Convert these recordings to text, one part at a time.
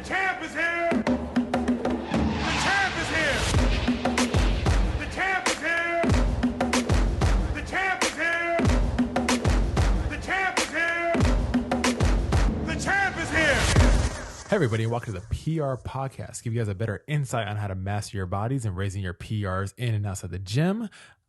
champ is here! The champ is here! The champ is here! The champ is here! The champ is here! The champ is here! Hey everybody, and welcome to the PR Podcast. Give you guys a better insight on how to master your bodies and raising your PRs in and outside the gym.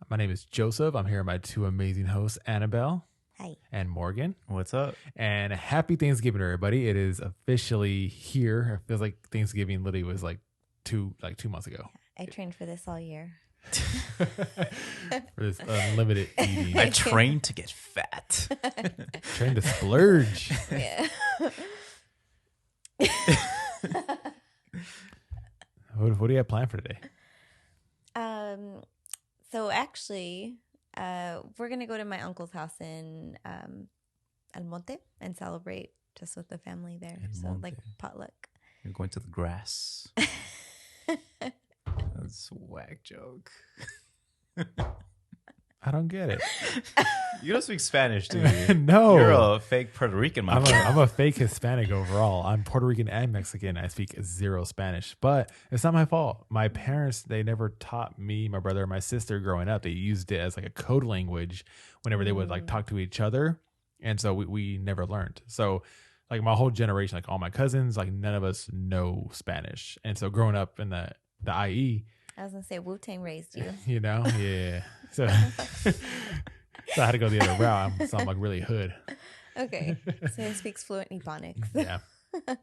My name is Joseph. I'm here with my two amazing hosts, Anabel. Hi. And Morgan. What's up? And happy Thanksgiving, everybody. It is officially here. It feels like Thanksgiving literally was like 2 months ago. I trained for this all year. For this unlimited eating. I trained to get fat. Trained to splurge. Yeah. What do you have planned for today? So actually, we're gonna go to my uncle's house in Almonte and celebrate just with the family there. So like potluck. You're going to the grass. That's a whack joke. I don't get it. You don't speak Spanish, do you? No. You're a fake Puerto Rican, my friend. I'm a fake Hispanic overall. I'm Puerto Rican and Mexican. I speak zero Spanish, but it's not my fault. My parents, they never taught me, my brother, and my sister growing up. They used it as like a code language whenever they would like talk to each other. And so we never learned. So like my whole generation, like all my cousins, like none of us know Spanish. And so growing up in the IE, I was gonna say Wu-Tang raised you. you know, yeah. So, so I had to go the other route. I'm like really hood. Okay. So he speaks fluent Ebonics. Yeah. Okay.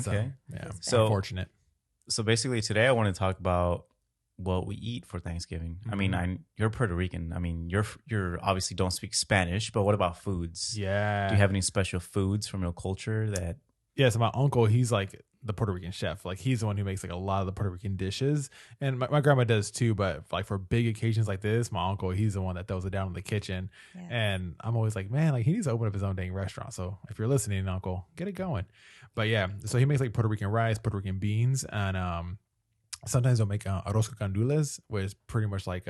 So, yeah. So- Unfortunate. So basically today I want to talk about what we eat for Thanksgiving. I mean, you're Puerto Rican. I mean, you're obviously don't speak Spanish, but what about foods? Yeah. Do you have any special foods from your culture that... Yeah, so my uncle, he's like the Puerto Rican chef. Like he's the one who makes like a lot of the Puerto Rican dishes. And my grandma does too, but like for big occasions like this, my uncle, he's the one that throws it down in the kitchen. Yeah. And I'm always like, man, like he needs to open up his own dang restaurant. So if you're listening, uncle, get it going. But yeah, so he makes like Puerto Rican rice, Puerto Rican beans, and sometimes they'll make arroz con gandules, which is pretty much like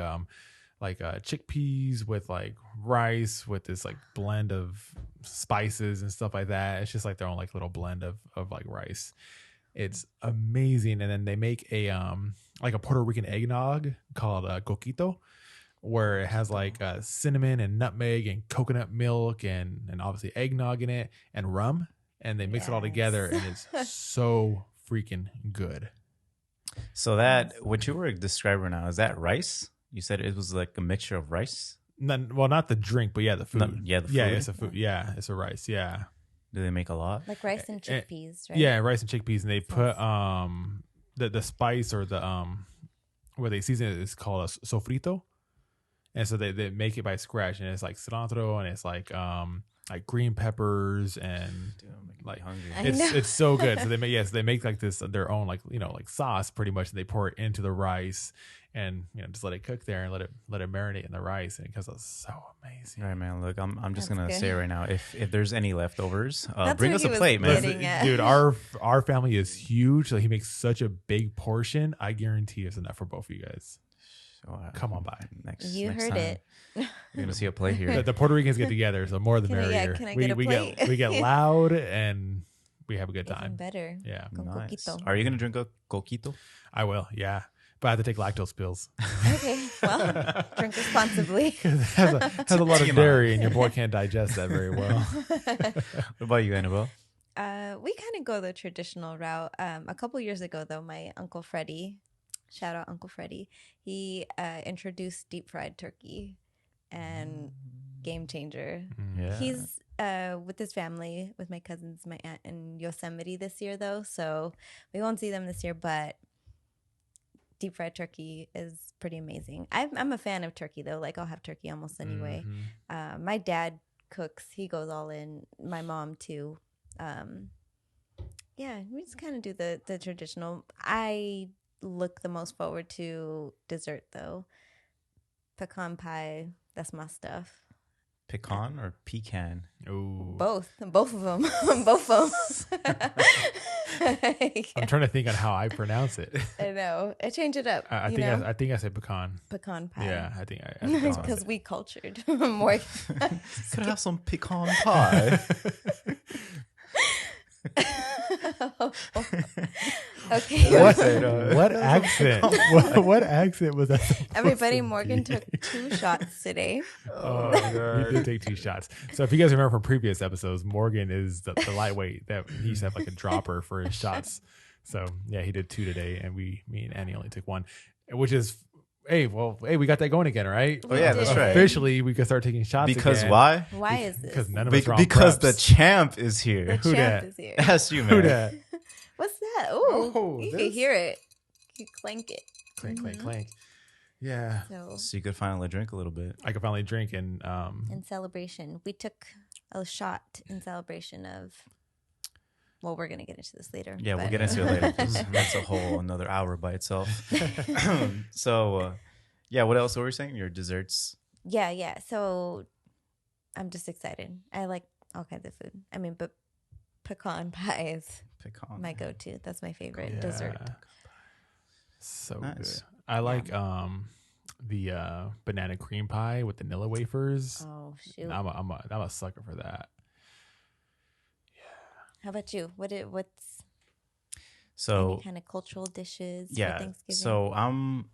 chickpeas with like rice with this like blend of spices and stuff like that. It's just like their own like little blend of like rice. It's amazing. And then they make a like a Puerto Rican eggnog called coquito, where it has like cinnamon and nutmeg and coconut milk and obviously eggnog in it and rum, and they mix it all together, and it's so freaking good. So that, what you were describing right now, is that rice? You said it was like a mixture of rice? Not the drink, but yeah, the food. The food. Yeah, it's a food. Yeah, it's a rice. Yeah. Do they make a lot? Like rice and chickpeas, right? Yeah, rice and chickpeas, and they put the spice or the where they season it is called a sofrito, and so they make it by scratch, and it's like cilantro, and it's like green peppers and Dude, I'm making me like hungry. it's so good. So they make like this their own like like sauce pretty much, and they pour it into the rice and just let it cook there and let it marinate in the rice, and because it's so amazing. All right, man. Look, I'm just That's gonna good. say right now, if there's any leftovers, That's bring what us he a was plate, man. getting at. Dude, our family is huge, so he makes such a big portion. I guarantee it's enough for both of you guys. Come on by. You next heard time, it. You're gonna see a plate here. The Puerto Ricans get together, so more the merrier. Can I get a plate? we get loud and we have a good Even time. better. Yeah, Con Nice. coquito. Are you gonna drink a coquito? I will. Yeah, but I have to take lactose pills. Okay. Well, drink responsibly. It has a lot of dairy, and your boy can't digest that very well. What about you, Anabel? We kind of go the traditional route. A couple years ago, though, my Uncle Freddie, shout out Uncle Freddie, he introduced deep fried turkey, and game changer. Yeah. He's with his family, with my cousins, my aunt in Yosemite this year, though, so we won't see them this year, but deep fried turkey is pretty amazing. I'm a fan of turkey, though. Like, I'll have turkey almost anyway. My dad cooks. He goes all in. My mom, too. Yeah, we just kind of do the traditional. I look the most forward to dessert, though. Pecan pie, that's my stuff. Pecan or pecan? Ooh. Both of them. Both of them. I'm trying to think on how I pronounce it. I know. I change it up. I think I said pecan. Pecan pie. Yeah, I think I Because we cultured more. Could I have some pecan pie? Okay. What, said, what accent? What accent was that? supposed Everybody, to Morgan be? took 2 shots today. Oh, he did take 2 shots. So if you guys remember from previous episodes, Morgan is the lightweight that he used to have like a dropper for his shots. So yeah, he did 2 today, and me and Annie only took 1, which is hey, we got that going again, right? Oh yeah, that's right. Officially, we can start taking shots Because again. why? Why is this? Because none of us are on Because the preps. champ is here. The Who champ dat? is here. That's you, Who man. dat? What's that? Ooh, Oh, you can this? hear it. You clank it. Clank, clank, clank. Yeah, So, So you could finally drink a little bit. I could finally drink and in celebration, we took a shot in celebration of. Well, we're gonna get into this later. Yeah, we'll but- get into it later. 'Cause that's a whole another hour by itself. So, yeah, what else were we saying? Your desserts. Yeah. So, I'm just excited. I like all kinds of food. I mean, but pecan pie is Pecan. my go-to. That's my favorite dessert. So Nice. good. I like the banana cream pie with vanilla wafers. Oh shoot! I'm a sucker for that. How about you? What's So any kind of cultural dishes for yeah, Thanksgiving? so I'm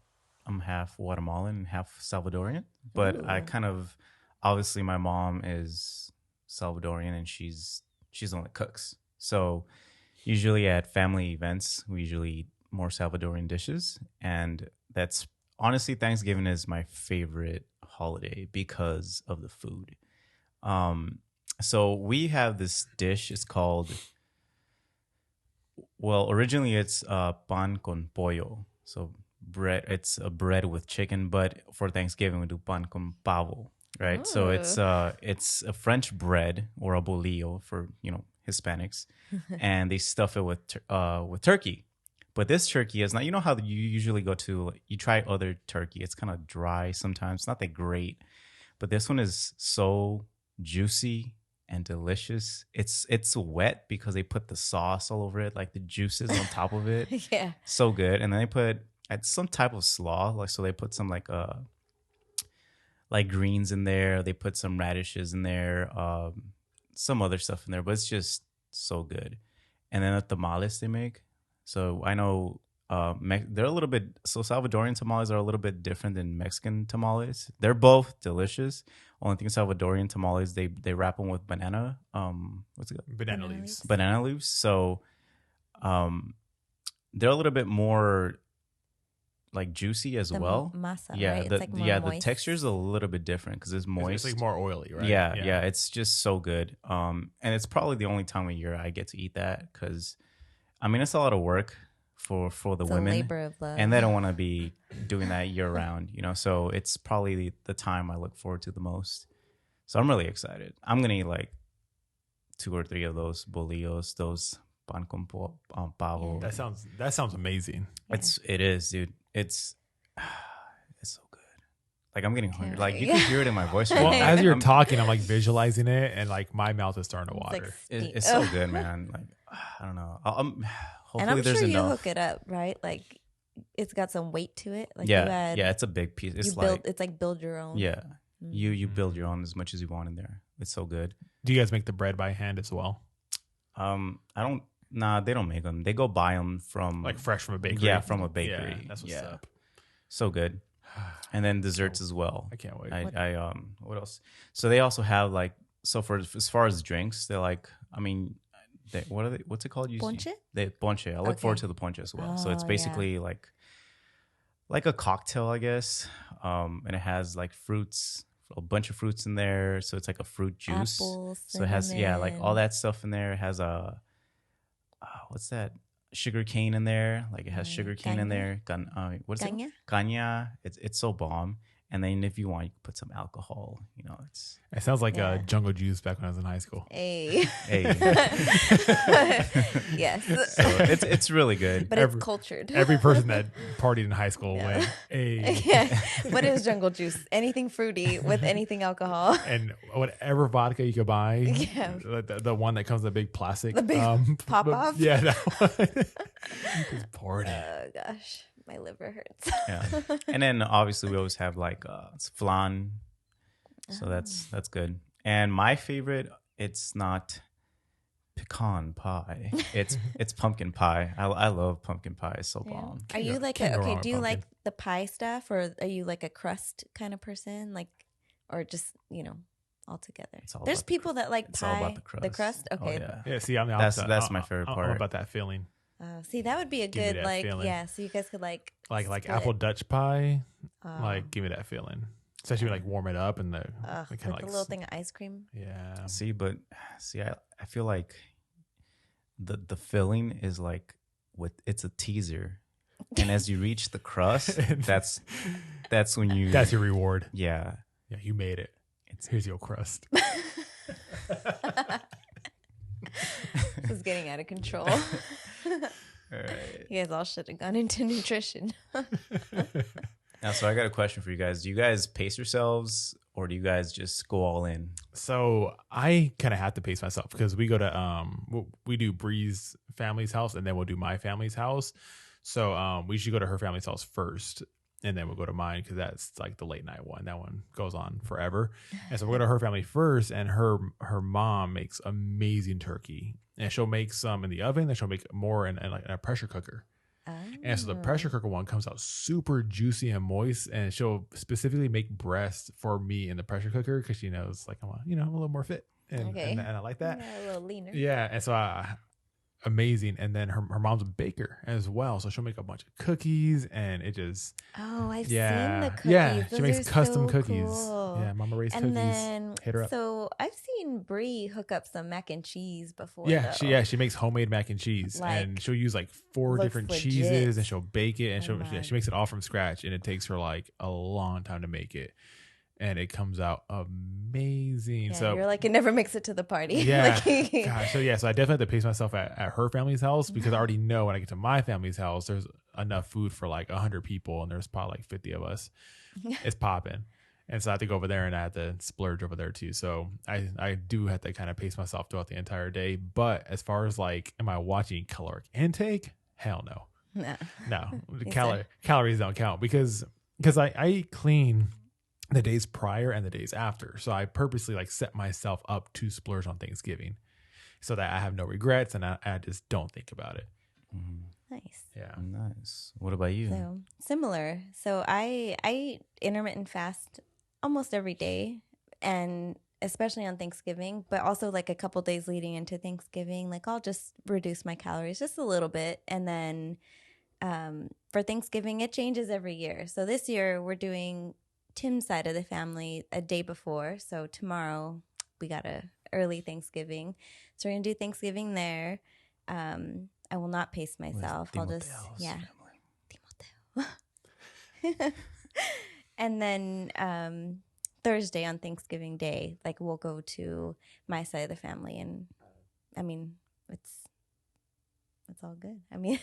half Guatemalan and half Salvadorian, but I Ooh. kind of obviously my mom is Salvadorian and she's the one that cooks. So usually at family events, we usually eat more Salvadorian dishes, and that's honestly Thanksgiving is my favorite holiday because of the food. So we have this dish. It's called, well, originally it's pan con pollo. So bread. It's a bread with chicken, but for Thanksgiving we do pan con pavo, right? So it's a French bread or a bolillo for Hispanics, and they stuff it with turkey. But this turkey is not. You know how you usually go to. You try other turkey. It's kind of dry sometimes. Not that great, but this one is so juicy and delicious. It's wet because they put the sauce all over it, like the juices on top of it. yeah. So good. And then they put some type of slaw, like so they put some like greens in there. They put some radishes in there, some other stuff in there, but it's just so good. And then the tamales they make. So I know they're a little bit. So Salvadorian tamales are a little bit different than Mexican tamales. They're both delicious. Only thing Salvadorian tamales they wrap them with banana. What's it called? Banana leaves. Banana leaves. So, they're a little bit more like juicy as The well. masa, Yeah, right? the It's like more the moist. texture's a little bit different because it's moist. It's like more oily, right? Yeah, it's just so good. And it's probably the only time of year I get to eat that because, I mean, it's a lot of work for the It's women, a labor of love. and they don't want to be doing that year round, So it's probably the time I look forward to the most. So I'm really excited. I'm gonna eat like 2 or 3 of those bolillos, those pan con pavo. That sounds amazing. It is, dude. It's so good. Like I'm getting hungry. Like you Yeah. can hear it in my voice. Well, right now. as you're I'm- talking, I'm like visualizing it, and like my mouth is starting to It's like water. it's so good, man. Like I don't know. Hopefully and I'm there's sure you enough. hook it up, right? Like it's got some weight to it. Like Yeah, you add, yeah. It's a big piece. It's you build. like It's like build your own. yeah. Mm. You build your own as much as you want in there. It's so good. Do you guys make the bread by hand as well, I don't. Nah, they don't make them. They go buy them from like fresh from a bakery? Yeah, from a bakery. Yeah, that's what's up. So good. And then desserts as well. I can't wait. What else? So they also have like for as far as drinks, they're like, I mean, what are they? What's it called? Ponche? They ponche. I look Okay. forward to the ponche as well. So it's Oh, basically like a cocktail, I guess. And it has like fruits, a bunch of fruits in there. So it's like a fruit juice. Apples, So it has like all cinnamon. that stuff in there. It has a what's that? Sugar cane in there. Like it has sugar cane in caña? there. What is Caña? it? Caña. It's so bomb. And then if you want, you can put some alcohol. It's It sounds like Yeah. jungle juice back when I was in high school. Hey. hey. yes. So it's really good. But it's cultured. Every person that partied in high school Yeah. went, hey. yeah. What is jungle juice? Anything fruity with anything alcohol. And whatever vodka you could buy, Yeah. the one that comes in the big plastic, The big pop-off? yeah, that one. Just poured it. Oh gosh, my liver hurts. Yeah. And then obviously we always have like flan. So that's good. And my favorite, it's not pecan pie. It's pumpkin pie. I love pumpkin pie. It's so Yeah. bomb. Are you like can't go wrong okay? with Do you like pumpkin. the pie stuff, or are you like a crust kind of person, like, or just all together? It's all There's about the people that like It's pie, all about the crust. Oh, Okay, yeah. Yeah, see, I'm the That's- opposite. that's my favorite I'm part. about that feeling. see, that would be a Give me good that like feeling. yeah. So you guys could like Like split. apple Dutch pie. Oh. Like, give me that feeling. Especially when, like, warm it up and the Ugh, kind with of the like little thing of ice cream. Yeah. See, I feel like the filling is like it's a teaser, and as you reach the crust, that's when you That's your reward. yeah. Yeah, you made it. Here's your crust. This is getting out of control. All right. You guys all should have gone into nutrition. Now, so I got a question for you guys. Do you guys pace yourselves, or do you guys just go all in? So I kind of have to pace myself because we go to we do Bree's family's house and then we'll do my family's house. So we should go to her family's house first and then we'll go to mine because that's like the late night one. That one goes on forever. And so we'll go to her family first, and her mom makes amazing turkey, and she'll make some in the oven, then she'll make more in a pressure cooker. And so the pressure cooker one comes out super juicy and moist, and she'll specifically make breast for me in the pressure cooker because she knows like I'm a little more fit and I like that. Yeah, a little leaner. Yeah, and so amazing. And then her mom's a baker as well, so she'll make a bunch of cookies, and it just Oh, I've yeah, seen the cookies. yeah. She Those makes are custom so cookies. cool. Yeah, Mama Ray's And cookies. then, Hit her up. so I've seen Brie hook up some mac and cheese before. Yeah, though. she makes homemade mac and cheese, and Like, she'll use like 4 looks different legit. cheeses, and she'll bake it, and Oh my. she makes it all from scratch, and it takes her like a long time to make it, and it comes out amazing. Yeah, So you're like, it never makes it to the party. yeah, Like- gosh, so I definitely have to pace myself at her family's house because I already know when I get to my family's house, there's enough food for like 100 people, and there's probably like 50 of us. It's popping. And so I have to go over there, and I have to splurge over there too. So I do have to kind of pace myself throughout the entire day. But as far as like, am I watching caloric intake? Hell no. No. No. Calories don't count because I eat clean the days prior and the days after. So I purposely like set myself up to splurge on Thanksgiving so that I have no regrets and I just don't think about it. Nice. Yeah. Nice. What about you? So similar. So I intermittent fast almost every day, and especially on Thanksgiving, but also like a couple days leading into Thanksgiving, like I'll just reduce my calories just a little bit. And then for Thanksgiving, it changes every year. So this year we're doing Tim's side of the family a day before. So tomorrow we got a early Thanksgiving. So we're going to do Thanksgiving there. I will not pace myself. I'll just, yeah. Timoteo. And then Thursday on Thanksgiving Day, like we'll go to my side of the family, and I mean it's all good. I mean,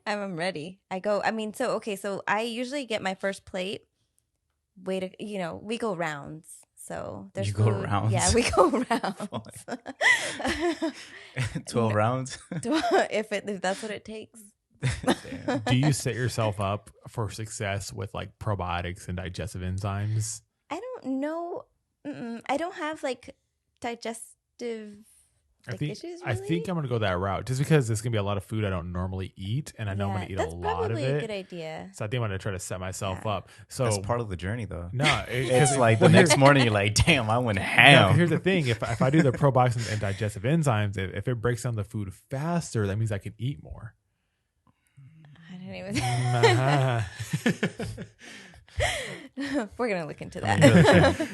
I'm ready. So I usually get my first plate. We go rounds. So there's You go food. rounds? Yeah, we go rounds. 12 rounds? if that's what it takes. Damn. Do you set yourself up for success with like probiotics and digestive enzymes? I don't know. I don't have like digestive issues. I Really? think I'm gonna go that route just because there's gonna be a lot of food I don't normally eat, and I know I'm Yeah, gonna eat that's a lot of probably it. a good idea. So I think I'm gonna try to set myself Yeah. up. So That's part of the journey, though. no, It's like the next morning, you're like, damn, I went No, ham. here's the thing: if I do the probiotics and digestive enzymes, if it breaks down the food faster, that means I can eat more. I didn't even. We're gonna look into that.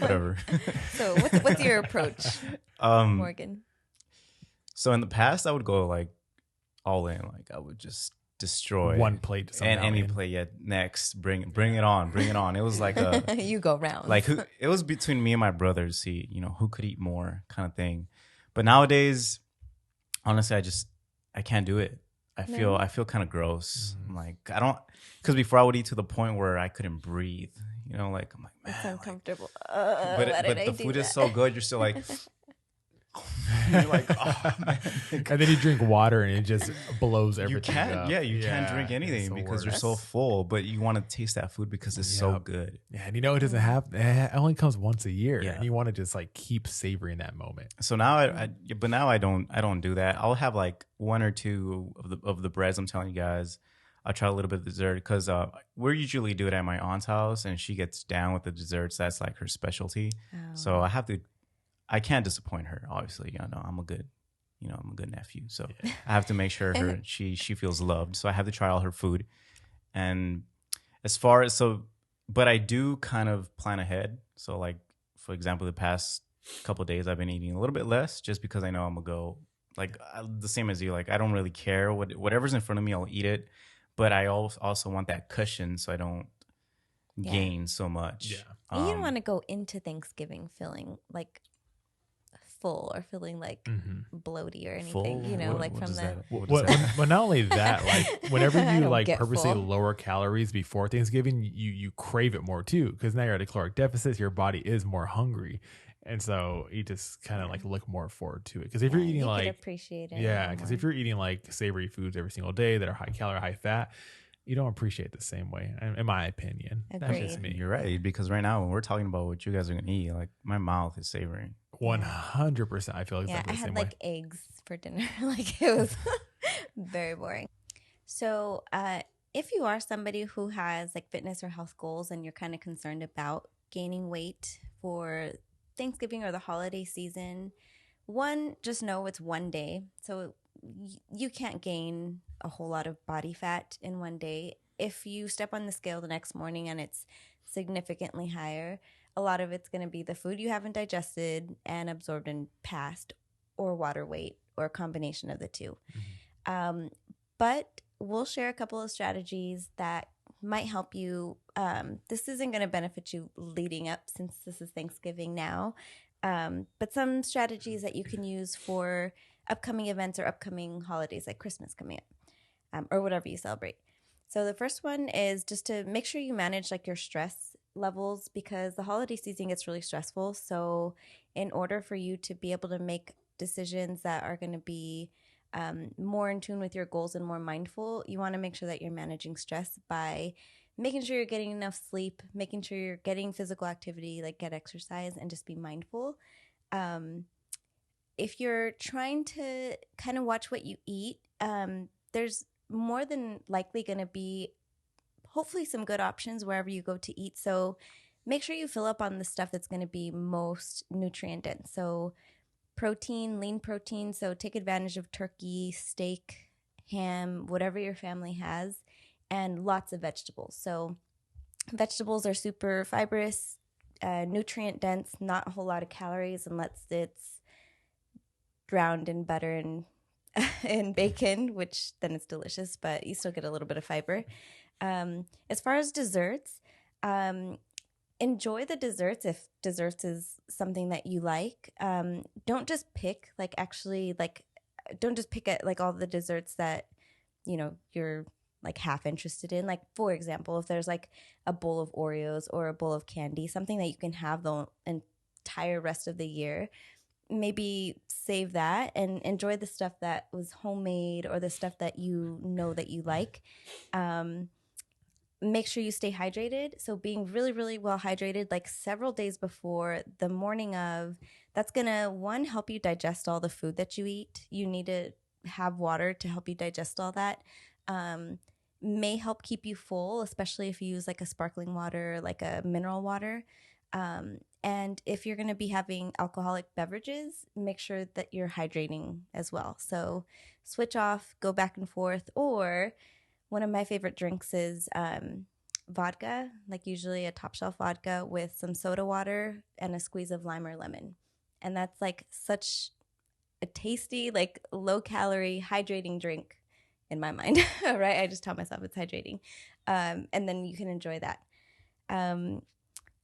Whatever. So what's your approach, Morgan? So in the past, I would go like all in. Like I would just destroy One plate to and any something. plate. Yeah, next, bring it on, bring it on. It was like a You go round. like it was between me and my brother to see who could eat more kind of thing. But nowadays, honestly, I can't do it. I feel kind of gross. I'm like I don't, because before I would eat to the point where I couldn't breathe. Like I'm like, man, it's uncomfortable. but why did I the do food is that? so good. You're still like, You're like, oh man. And then you drink water and it just blows You everything can't, up. yeah, you can't drink it's anything the because you're worst. so full, but you want to taste that food because it's so Yep. good. Yeah, and you know it doesn't have. It only comes once a year, Yeah. and you want to just like keep savoring that moment. So now but now I don't do that. I'll have like one or two of the breads. I'm telling you guys, I'll try a little bit of dessert because we're usually do it at my aunt's house, and she gets down with the desserts. That's like her specialty. So I can't disappoint her. Obviously, you know, I'm a good nephew. So I have to make sure she feels loved. So I have to try all her food, and as far as but I do kind of plan ahead. So like, for example, the past couple of days I've been eating a little bit less just because I know I'm gonna go like the same as you. Like I don't really care whatever's in front of me, I'll eat it. But I also want that cushion so I don't gain so much. Yeah. And you don't want to go into Thanksgiving feeling like full or feeling like bloaty or anything, Full? you know, What- like what from does the. that- what does Well, that- but not only that, like whenever I you don't like get purposely full. lower calories before Thanksgiving, you crave it more too because now you're at a caloric deficit. Your body is more hungry, and so you just kind of like look more forward to it. Because if you're eating you like could appreciate it. yeah, because if you're eating like savory foods every single day that are high calorie, high fat, you don't appreciate it the same way, in my opinion. That's just Agreed. me. You're right, because right now when we're talking about what you guys are gonna eat, like my mouth is savoring. 100%. I feel Yeah, exactly I the same had way. like eggs for dinner. Like it was very boring. So, if you are somebody who has like fitness or health goals and you're kind of concerned about gaining weight for Thanksgiving or the holiday season, one, just know it's one day. So you can't gain a whole lot of body fat in one day. If you step on the scale the next morning and it's significantly higher, a lot of it's going to be the food you haven't digested and absorbed and passed, or water weight, or a combination of the two. But we'll share a couple of strategies that might help you. This isn't going to benefit you leading up since this is Thanksgiving now, but some strategies that you can use for upcoming events or upcoming holidays like Christmas coming up, or whatever you celebrate. So the first one is just to make sure you manage like your stress levels, because the holiday season gets really stressful. So in order for you to be able to make decisions that are going to be more in tune with your goals and more mindful, you want to make sure that you're managing stress by making sure you're getting enough sleep, making sure you're getting physical activity, like get exercise, and just be mindful. If you're trying to kind of watch what you eat, there's more than likely going to be hopefully some good options wherever you go to eat. So make sure you fill up on the stuff that's going to be most nutrient dense. So protein, lean protein. So take advantage of turkey, steak, ham, whatever your family has, and lots of vegetables. So vegetables are super fibrous, nutrient dense, not a whole lot of calories unless it's drowned in butter and and bacon, which then it's delicious, but you still get a little bit of fiber. As far as desserts, enjoy the desserts if desserts is something that you like. Don't just pick don't just pick at like all the desserts that you're like half interested in. Like, for example, if there's like a bowl of Oreos or a bowl of candy, something that you can have the entire rest of the year, maybe save that and enjoy the stuff that was homemade or the stuff that you know that you like. Make sure you stay hydrated. So being really, really well hydrated, like several days before the morning of, that's going to, one, help you digest all the food that you eat. You need to have water to help you digest all that. May help keep you full, especially if you use like a sparkling water, like a mineral water. And if you're going to be having alcoholic beverages, make sure that you're hydrating as well. So switch off, go back and forth. Or one of my favorite drinks is vodka, like usually a top shelf vodka with some soda water and a squeeze of lime or lemon. And that's like such a tasty, like low calorie, hydrating drink in my mind, right? I just tell myself it's hydrating. And then you can enjoy that.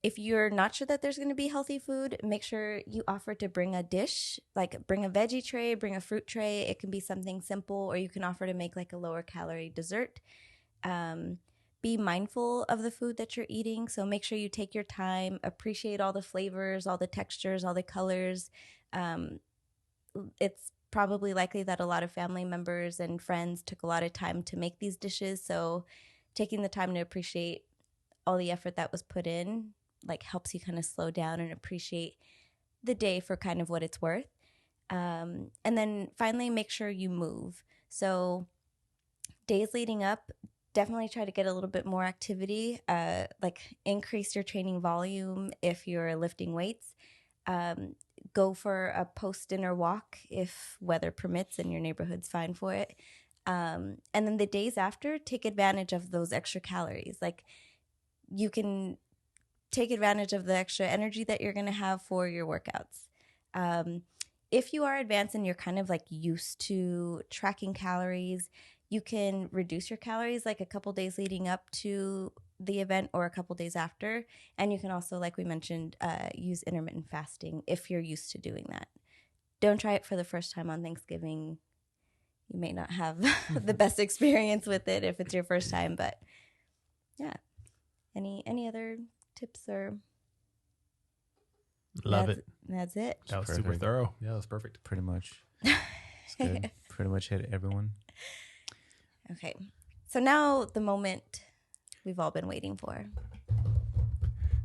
If you're not sure that there's going to be healthy food, make sure you offer to bring a dish, like bring a veggie tray, bring a fruit tray. It can be something simple, or you can offer to make like a lower calorie dessert. Be mindful of the food that you're eating. So make sure you take your time, appreciate all the flavors, all the textures, all the colors. it's probably likely that a lot of family members and friends took a lot of time to make these dishes. So taking the time to appreciate all the effort that was put in, like, helps you kind of slow down and appreciate the day for kind of what it's worth. And then finally, make sure you move. So days leading up, definitely try to get a little bit more activity, like increase your training volume if you're lifting weights. Go for a post-dinner walk if weather permits and your neighborhood's fine for it. And then the days after, take advantage of those extra calories. Like, you can take advantage of the extra energy that you're going to have for your workouts. If you are advanced and you're kind of like used to tracking calories, you can reduce your calories like a couple days leading up to the event or a couple days after. And you can also, like we mentioned, use intermittent fasting if you're used to doing that. Don't try it for the first time on Thanksgiving. You may not have the best experience with it if it's your first time, but yeah. Any other tips or? Love it. That's it. That was Perfect. super thorough. Yeah, that was perfect. Pretty much. It's good. Pretty much hit everyone. Okay. So now the moment we've all been waiting for.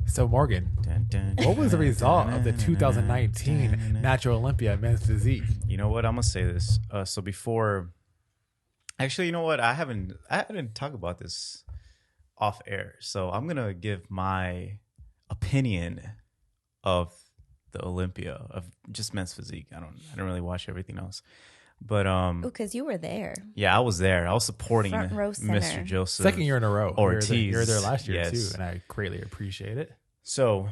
So Morgan, Dun, dun, what was the dun, result dun, of the dun, dun, 2019 dun, dun. Natural Olympia men's physique? You know what? I'm gonna say this. So before, actually, you know what? I didn't talk about this off air. So I'm gonna give my opinion of the Olympia of just men's physique. I don't really watch everything else, but Because you were there. yeah, I was there. I was supporting Front row Mr. center. Joseph. Second year in a row. Ortiz. You were there last year Yes. too, and I greatly appreciate it. So,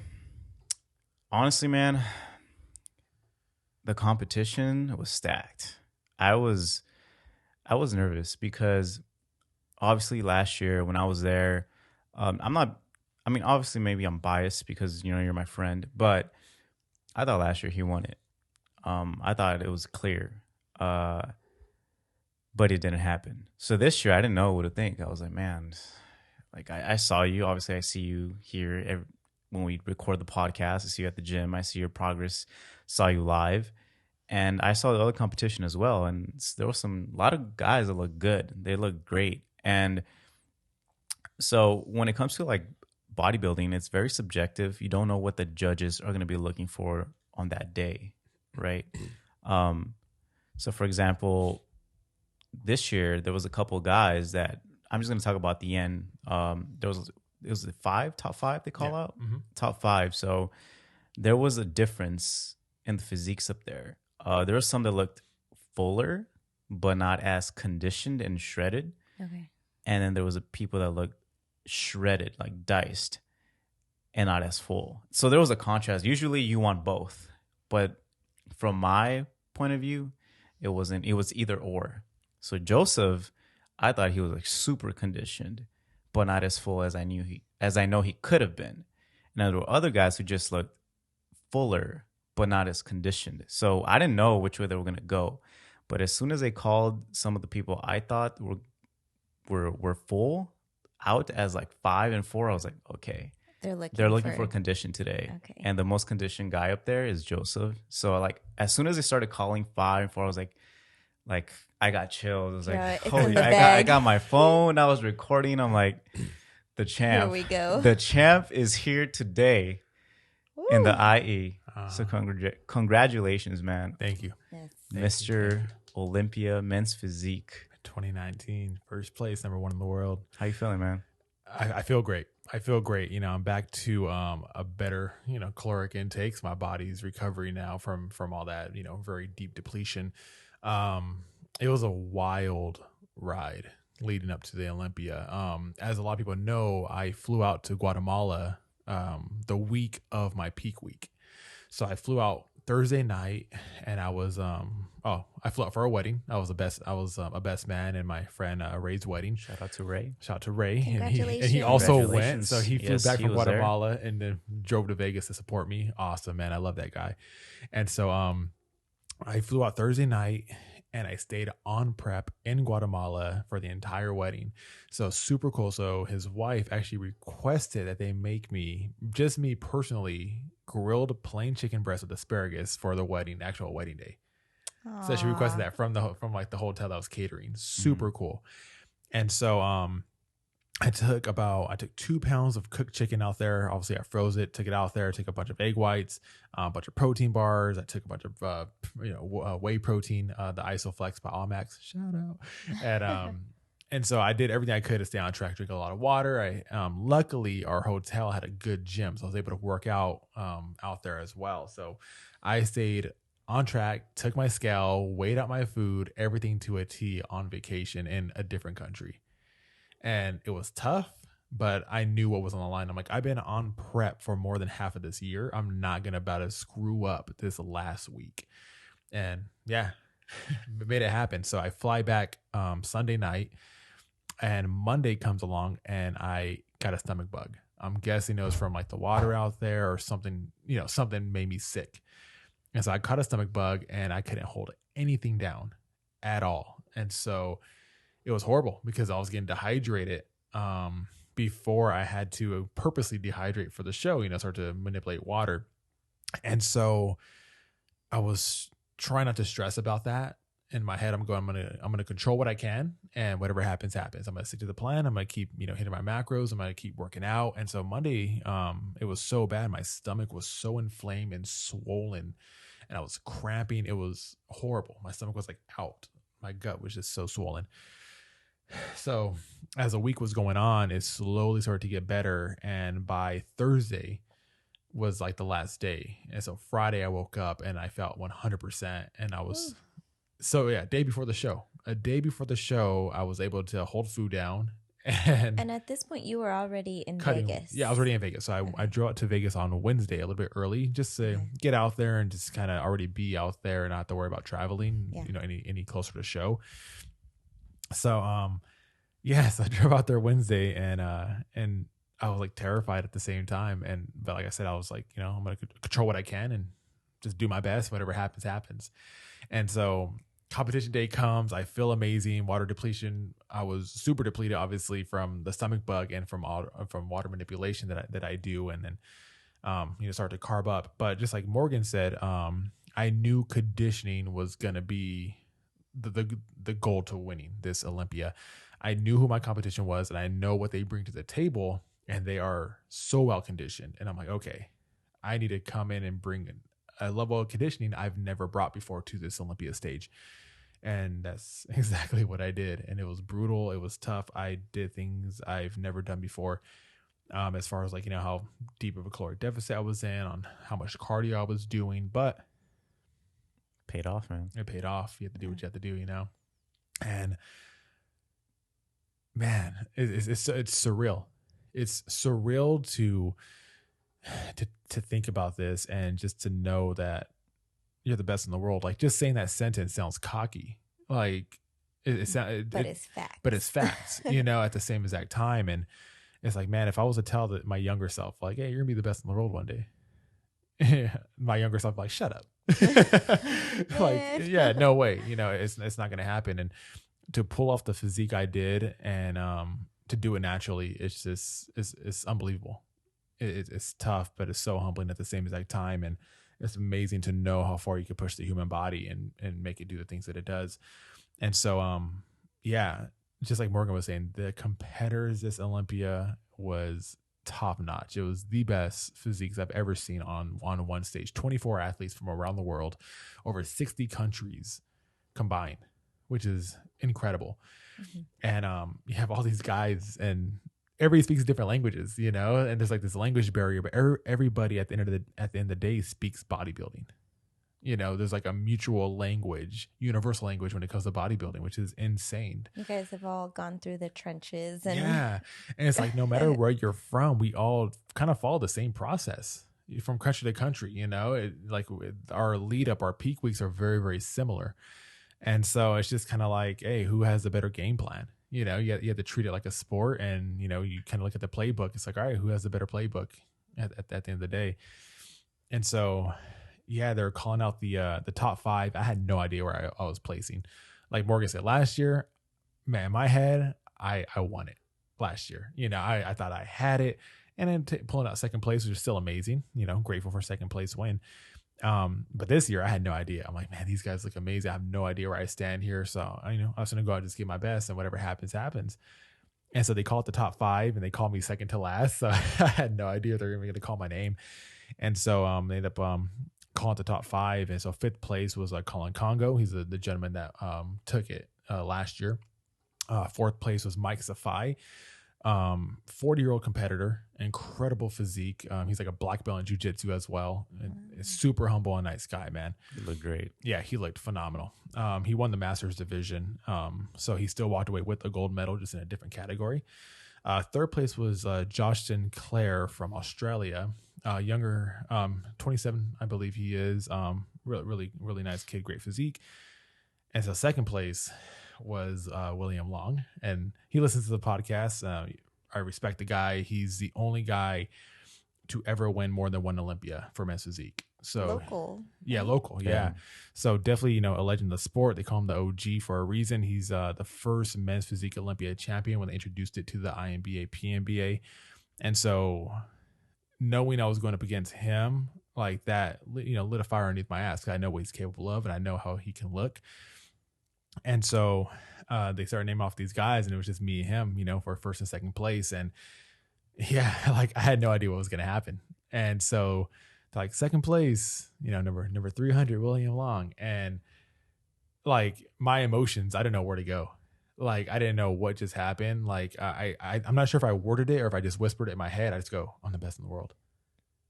honestly, man, the competition was stacked. I was nervous because obviously last year when I was there, obviously maybe I'm biased because, you're my friend, but I thought last year he won it. I thought it was clear, but it didn't happen. So this year I didn't know what to think. I was like, man, like I saw you. Obviously I see you here when we record the podcast. I see you at the gym. I see your progress. Saw you live. And I saw the other competition as well. And there was a lot of guys that looked good. They looked great. And so when it comes to like bodybuilding, it's very subjective. You don't know what the judges are going to be looking for on that day, right? So for example, this year there was a couple of guys that I'm just going to talk about the end. It was the top five they call out, top five. So there was a difference in the physiques up there. There were some that looked fuller, but not as conditioned and shredded. Okay. And then there was people that looked shredded, like diced, and not as full. So there was a contrast. Usually you want both, but from my point of view, it wasn't. It was either or. So Joseph, I thought he was like super conditioned, but not as full as I know he could have been. And there were other guys who just looked fuller, but not as conditioned. So I didn't know which way they were gonna go. But as soon as they called some of the people I thought were full out as like 5 and 4, I was like, okay, they're looking for condition today. Okay. And the most conditioned guy up there is Joseph. So like as soon as they started calling 5 and 4, I was like I got chills. I was Yeah, like, it's holy, in the I bag. got my phone. I was recording. I'm like, the champ. Here we go. The champ is here today in the IE. So congratulations, man. Thank you. Yes. Mr. Olympia men's physique. 2019, first place, number 1 in the world. How you feeling, man? I feel great. I'm back to a better, caloric intake. My body's recovering now from all that, very deep depletion. It was a wild ride leading up to the Olympia. As a lot of people know, I flew out to Guatemala the week of my peak week. So I flew out Thursday night, and I was I flew out for a wedding. I was a best man in my friend Ray's wedding. Shout out to Ray. And he also went. Congratulations. So he flew Yes, back he from was there. Guatemala and then drove to Vegas to support me. Awesome, man. I love that guy. And so I flew out Thursday night, and I stayed on prep in Guatemala for the entire wedding. So super cool. So his wife actually requested that they make me personally, grilled plain chicken breast with asparagus for the wedding, actual wedding day. So she requested Aw. that from like the hotel that was catering. Super cool. And so I took 2 pounds of cooked chicken out there. Obviously, I froze it, took it out there, took a bunch of egg whites, a bunch of protein bars. I took a bunch of whey protein, the Isoflex by Allmax. Shout out. And so I did everything I could to stay on track, drink a lot of water. Luckily our hotel had a good gym, so I was able to work out out there as well. So I stayed on track, took my scale, weighed out my food, everything to a T on vacation in a different country. And it was tough, but I knew what was on the line. I'm like, I've been on prep for more than half of this year. I'm not going to about to screw up this last week. And yeah, made it happen. So I fly back Sunday night, and Monday comes along and I got a stomach bug. I'm guessing it was from like the water out there or something, something made me sick. And so I caught a stomach bug and I couldn't hold anything down at all. And so it was horrible because I was getting dehydrated before I had to purposely dehydrate for the show, start to manipulate water. And so I was trying not to stress about that. In my head, I'm gonna control what I can, and whatever happens, happens. I'm gonna stick to the plan. I'm gonna keep, hitting my macros. I'm gonna keep working out. And so Monday, it was so bad. My stomach was so inflamed and swollen, and I was cramping. It was horrible. My stomach was like out. My gut was just so swollen. So as the week was going on, it slowly started to get better. And by Thursday was like the last day. And so Friday I woke up and I felt 100%. And I was, a day before the show, I was able to hold food down. And at this point, you were already in cutting, Vegas. Yeah, I was already in Vegas. So I drove out to Vegas on Wednesday a little bit early just to get out there and just kind of already be out there and not have to worry about traveling, any closer to the show. So, yes, I drove out there Wednesday and I was like terrified at the same time. But like I said, I was like, I'm going to control what I can and just do my best. Whatever happens, happens. And so competition day comes, I feel amazing. Water depletion. I was super depleted, obviously, from the stomach bug and from water manipulation that I do. And then, start to carb up. But just like Morgan said, I knew conditioning was going to be the goal to winning this Olympia. I knew who my competition was and I know what they bring to the table, and they are so well conditioned. And I'm like, okay, I need to come in and bring a level of conditioning I've never brought before to this Olympia stage. And that's exactly what I did. And it was brutal. It was tough. I did things I've never done before. As far as like, how deep of a caloric deficit I was in, on how much cardio I was doing, but paid off, man. It paid off. You have to do what you have to do, and man, it's surreal. It's surreal to think about this and just to know that you're the best in the world. Like, just saying that sentence sounds cocky. Like but it's facts. But it's facts, at the same exact time. And it's like, man, if I was to tell my younger self, like, hey, you're gonna be the best in the world one day, my younger self, like, shut up. Like, yeah, no way. It's not gonna happen. And to pull off the physique I did and to do it naturally, it's just it's unbelievable. It's tough, but it's so humbling at the same exact time. And it's amazing to know how far you can push the human body and make it do the things that it does. And so just like Morgan was saying, the competitors this Olympia was top notch. It was the best physiques I've ever seen on one stage. 24 athletes from around the world, over 60 countries combined, which is incredible. Mm-hmm. And you have all these guys, and everybody speaks different languages, and there's like this language barrier, but everybody at the end of the day speaks bodybuilding. There's like a mutual language, universal language when it comes to bodybuilding, which is insane. You guys have all gone through the trenches. And it's like, no matter where you're from, we all kind of follow the same process from country to country. Our lead up, our peak weeks are very, very similar. And so it's just kind of like, hey, who has the better game plan? You have to treat it like a sport, and, you kind of look at the playbook. It's like, all right, who has the better playbook at the end of the day? And so, they're calling out the top 5. I had no idea where I was placing. Like Morgan said, last year, man, in my head, I won it last year. I thought I had it, and then pulling out second place was still amazing. Grateful for second place win. But this year I had no idea. I'm like, man, these guys look amazing. I have no idea where I stand here. So I was going to go out and just give my best, and whatever happens, happens. And so they call it the top 5, and they call me second to last. So I had no idea they're even going to call my name. And so they ended up calling it the top 5. And so 5th place was Colin Congo. He's the gentleman that took it last year. 4th place was Mike Safai, 40-year-old competitor, incredible physique. He's like a black belt in jiu-jitsu as well. And super humble and nice guy, man. You look great. Yeah, he looked phenomenal. He won the Masters division. So he still walked away with a gold medal, just in a different category. 3rd place was Josh Sinclair from Australia. Younger, 27, I believe he is. Really nice kid, great physique. And so 2nd place was William Long, and he listens to the podcast. I respect the guy. He's the only guy to ever win more than one Olympia for men's physique. So Local. Yeah, local. Yeah. So definitely, a legend of the sport. They call him the OG for a reason. He's the first men's physique Olympia champion when they introduced it to the INBA, PNBA. And so knowing I was going up against him like that, lit a fire underneath my ass. 'Cause I know what he's capable of, and I know how he can look. And so they started naming off these guys, and it was just me and him, for 1st and 2nd place. And yeah, like I had no idea what was going to happen. And so like 2nd place, number 300, William Long. And like my emotions, I don't know where to go. Like, I didn't know what just happened. Like I'm not sure if I worded it or if I just whispered it in my head. I just go, I'm the best in the world.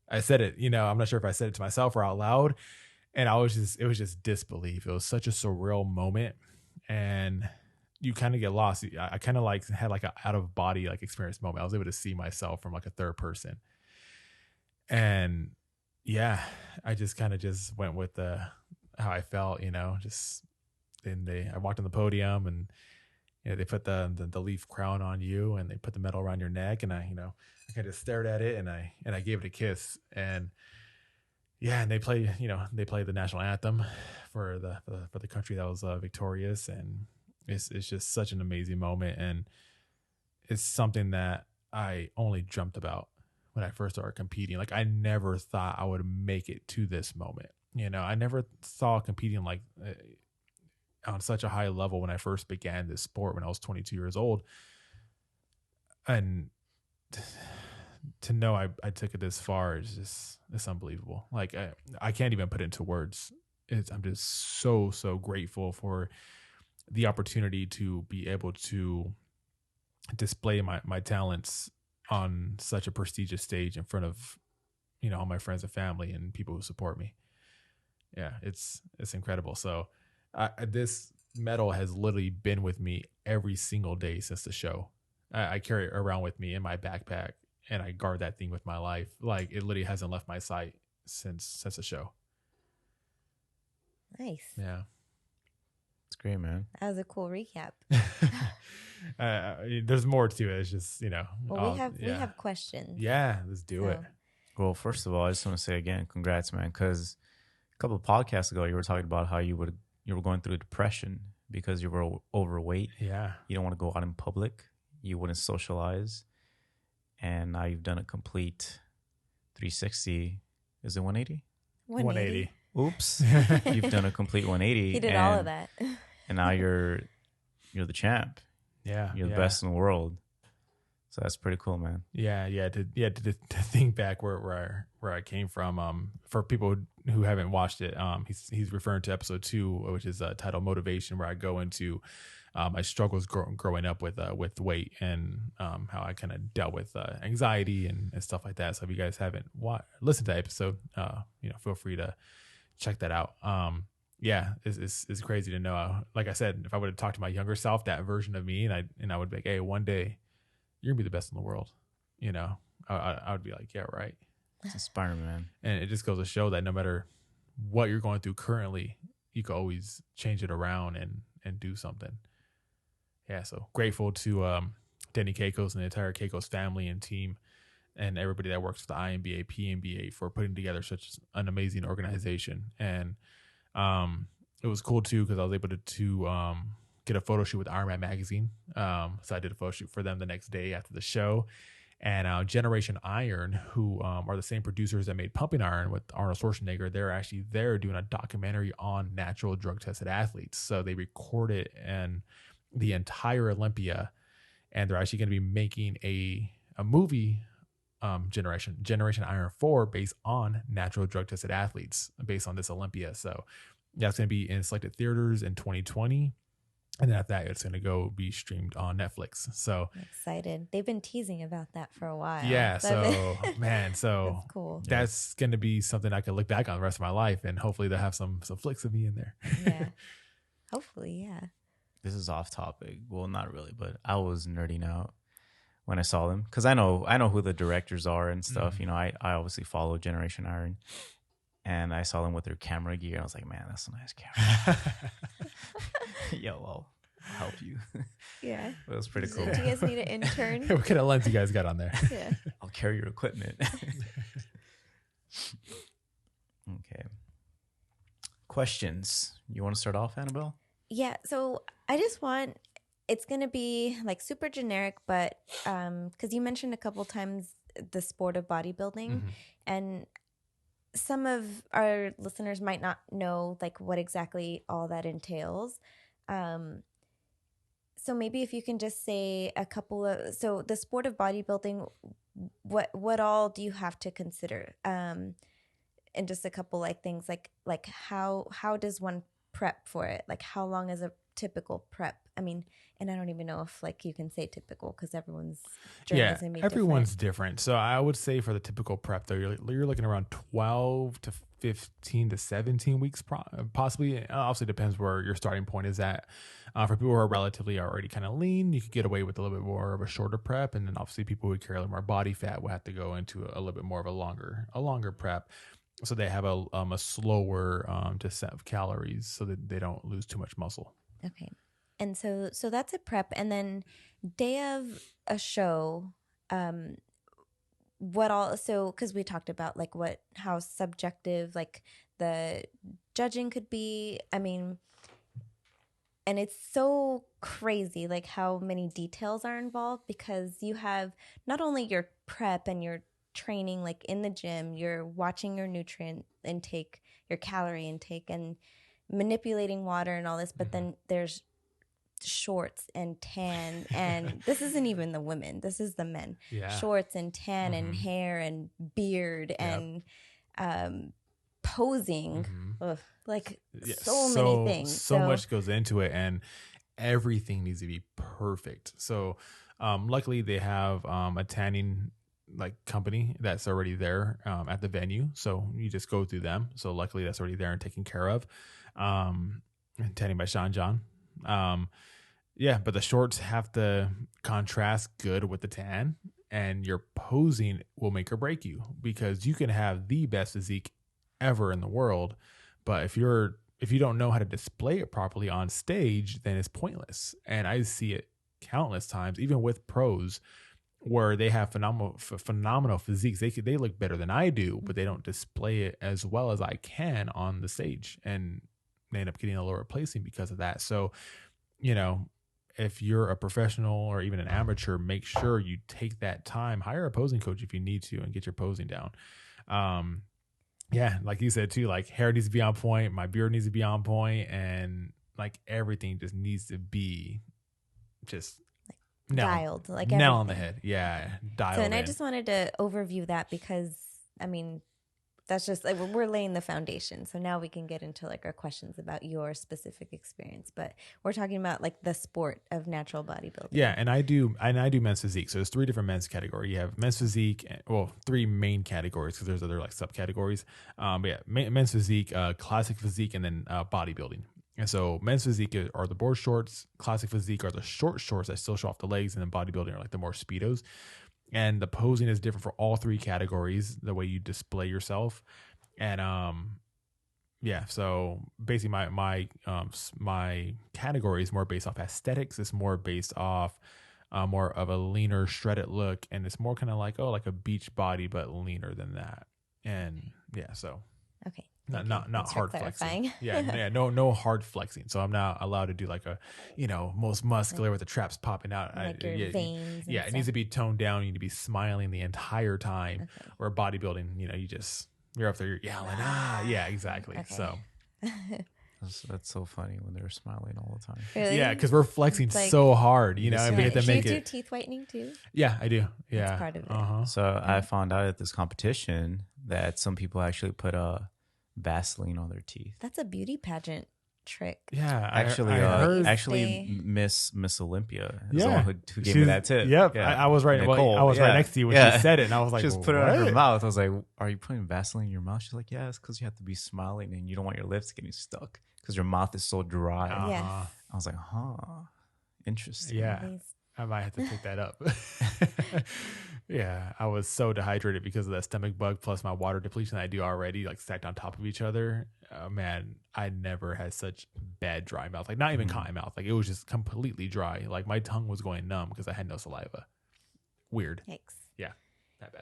I said it, I'm not sure if I said it to myself or out loud. And it was just disbelief. It was such a surreal moment. And you kind of get lost. I kind of like had like an out of body like experience moment. I was able to see myself from like a 3rd person. And yeah, I just kind of just went with how I felt, just then I walked on the podium, and they put the leaf crown on you, and they put the medal around your neck, and I kind of stared at it, and I gave it a kiss. And yeah, and they play the national anthem for the country that was victorious, and it's just such an amazing moment, and it's something that I only dreamt about when I first started competing. Like, I never thought I would make it to this moment. I never saw competing like on such a high level when I first began this sport when I was 22 years old, and to know I took it this far is it's unbelievable. Like I can't even put it into words. I'm just so grateful for the opportunity to be able to display my talents on such a prestigious stage in front of all my friends and family and people who support me. Yeah, it's incredible. So this medal has literally been with me every single day since the show. I carry it around with me in my backpack, and I guard that thing with my life. Like, it literally hasn't left my sight since the show. Nice. Yeah. It's great, man. That was a cool recap. There's more to it. It's just, Well, we have questions. Yeah, let's do it. Well, first of all, I just want to say again, congrats, man, because a couple of podcasts ago, you were talking about how you were going through depression because you were overweight. Yeah. You don't want to go out in public. You wouldn't socialize. And now you've done a complete 360. Is it 180? 180. Oops. You've done a complete 180. He did all of that. And now you're the champ. Yeah. You're the best in the world. So that's pretty cool, man. Yeah. To think back where I came from. For people who haven't watched it, he's referring to episode 2, which is titled Motivation, where I go into my struggles growing up with weight and how I kind of dealt with anxiety and stuff like that. So if you guys haven't listened to that episode, feel free to check that out. Yeah, it's crazy to know. Like I said, if I would have talked to my younger self, that version of me, and I would be like, hey, one day you're gonna be the best in the world. I would be like, yeah, right. It's inspiring, man. And it just goes to show that no matter what you're going through currently, you can always change it around and do something. Yeah, so grateful to Denny Keikos and the entire Keikos family and team and everybody that works with the INBA, PNBA for putting together such an amazing organization. And it was cool too because I was able to get a photo shoot with Iron Man magazine. So I did a photo shoot for them the next day after the show. And Generation Iron, who are the same producers that made Pumping Iron with Arnold Schwarzenegger, they're actually there doing a documentary on natural drug tested athletes. So they recorded and the entire Olympia, and they're actually going to be making a movie, Generation Iron 4, based on natural drug tested athletes based on this Olympia. So that's going to be in selected theaters in 2020. And then after that, it's going to go be streamed on Netflix. So I'm excited. They've been teasing about that for a while. yeah. So So man, so that's cool. that's going to be something I can look back on the rest of my life, and hopefully they'll have some flicks of me in there. Yeah. Hopefully, yeah. This is off topic. Well, not really, but I was nerding out when I saw them because I know who the directors are and stuff. You know, I obviously follow Generation Iron, and I saw them with their camera gear. I was like, man, that's a nice camera. Yo, I'll help you. Yeah. It was pretty cool. Do you guys need an intern? What kind of lens you guys got on there? Yeah. I'll carry your equipment. Okay. Questions. You want to start off, Anabel? Yeah. So I just want, it's going to be like super generic, but because you mentioned a couple times the sport of bodybuilding, and some of our listeners might not know like what exactly all that entails. So maybe if you can just say a couple of, so the sport of bodybuilding, what all do you have to consider? And just a couple like things like how does one prep for it? Like how long is a typical prep? I mean, and I don't even know if like you can say typical because everyone's journey is gonna be everyone's different. So I would say for the typical prep though, you're looking around 12 to 15 to 17 weeks possibly. It obviously depends where your starting point is at. For people who are relatively already kind of lean, you could get away with a little bit more of a shorter prep, and then obviously people who carry a little more body fat will have to go into a little bit more of a longer prep. So they have a slower descent of calories so that they don't lose too much muscle. Okay. And so that's a prep. And then day of a show, what all, so, cause we talked about like how subjective, like the judging could be, I mean, and it's so crazy, like how many details are involved because you have not only your prep and your training, like in the gym, you're watching your nutrient intake, your calorie intake and manipulating water and all this, but then there's shorts and tan and this isn't even the women, this is the men. Shorts and tan and hair and beard and posing. Ugh, like so many things. So much goes into it and everything needs to be perfect. So luckily they have a tanning like company that's already there at the venue, so you just go through them. So luckily that's already there and taken care of. Tanning by Sean John. But the shorts have to contrast good with the tan, and your posing will make or break you because you can have the best physique ever in the world, but if you don't know how to display it properly on stage, then it's pointless. And I see it countless times, even with pros, where they have phenomenal physiques. They look better than I do, but they don't display it as well as I can on the stage, and they end up getting a lower placing because of that. So, you know, if you're a professional or even an amateur, make sure you take that time, hire a posing coach if you need to, and get your posing down. Like you said too, like hair needs to be on point, my beard needs to be on point, and like everything just needs to be just dialed, like nail on the head. Dialed. So, and I just wanted to overview that because I mean, that's just like we're laying the foundation. So now we can get into like our questions about your specific experience. But we're talking about like the sport of natural bodybuilding. Yeah, and I do men's physique. So there's 3 different men's categories. You have men's physique, 3 main categories because there's other like subcategories. Men's physique, classic physique, and then bodybuilding. And so men's physique are the board shorts, classic physique are the short shorts that still show off the legs, and then bodybuilding are like the more speedos. And the posing is different for all 3 categories, the way you display yourself. And so basically my category is more based off aesthetics. It's more based off more of a leaner, shredded look, and it's more kind of like a beach body but leaner than that. And so okay. Not Okay, not thanks for hard flexing. clarifying. Yeah, no hard flexing. So I'm not allowed to do like a, most muscular with the traps popping out. Like your veins and Yeah, it needs stuff. to be toned down. You need to be smiling the entire time. Okay. Or bodybuilding, you're up there, you're yelling, yeah, exactly. Okay. So That's so funny when they're smiling all the time. Really? yeah, because we're flexing It's like- so hard, and Yeah. we have to Do make you do it. teeth whitening too? Yeah, I do. Yeah, That's part of it. Uh-huh. So I found out at this competition that some people actually put Vaseline on their teeth. That's a beauty pageant trick. Yeah, Actually, I heard. Stay- Miss Olympia is the Yeah, one who gave me that tip. Yep, Yeah. I was right. Nicole, I was right next to you when she said it, and I was like, she just put it on her "What?" mouth. I was like, "Are you putting Vaseline in your mouth?" She's like, "Yeah, it's because you have to be smiling and you don't want your lips getting stuck because your mouth is so dry." Uh-huh. Yes. I was like, "Huh, interesting." Yeah, These- I might have to pick that up. Yeah, I was so dehydrated because of that stomach bug plus my water depletion that I do already, like stacked on top of each other. Man, I never had such bad dry mouth. Like not even cotton mouth. Like it was just completely dry. Like my tongue was going numb because I had no saliva. Weird. Yikes. Yeah, that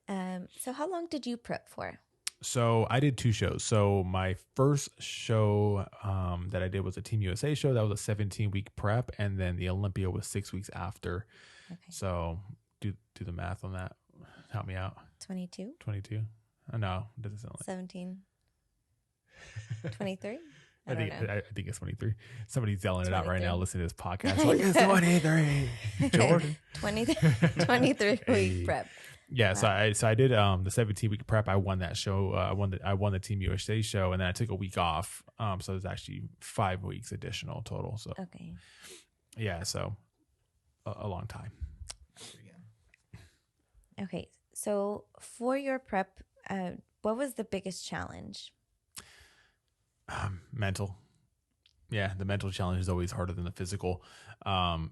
bad. So how long did you prep for? So I did 2 shows. So my first show that I did was a Team USA show. That was a 17-week prep, and then the Olympia was 6 weeks after. Okay. So do the math on that. Help me out. 22, 22. No, it doesn't sound like. 17, 23? I think it's 23. Somebody's yelling it out right 23. now. Listening to this podcast, like it's 23. Jordan. 23 week prep. Yeah, so I did the 17-week prep. I won that show. I won the Team USA show, and then I took a week off. So it's actually 5 weeks additional total. So Okay. yeah, so a long time. Okay. So for your prep, what was the biggest challenge? Mental. Yeah, the mental challenge is always harder than the physical.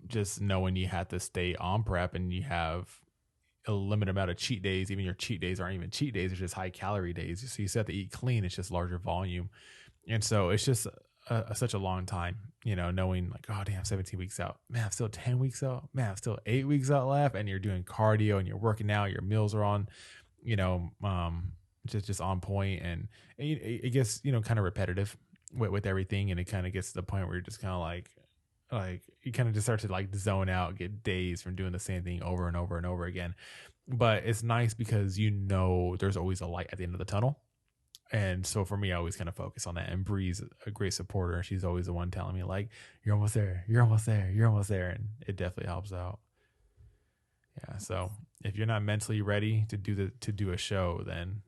Just knowing you have to stay on prep and you have a limited amount of cheat days. Even your cheat days aren't even cheat days. It's just high calorie days. So you still have to eat clean. It's just larger volume. And so it's just such a long time, knowing like, oh, damn, 17 weeks out. Man, I'm still 10 weeks out. Man, I'm still 8 weeks out left. And you're doing cardio and you're working out. Your meals are on, just on point. And it gets, kind of repetitive with everything. And it kind of gets to the point where you're just kind of like you kind of just start to like zone out, get dazed from doing the same thing over and over and over again. But it's nice because there's always a light at the end of the tunnel. And so for me, I always kind of focus on that. And Bree's a great supporter, and she's always the one telling me like, "You're almost there. You're almost there. You're almost there." And it definitely helps out. Yeah. So if you're not mentally ready to do a show, then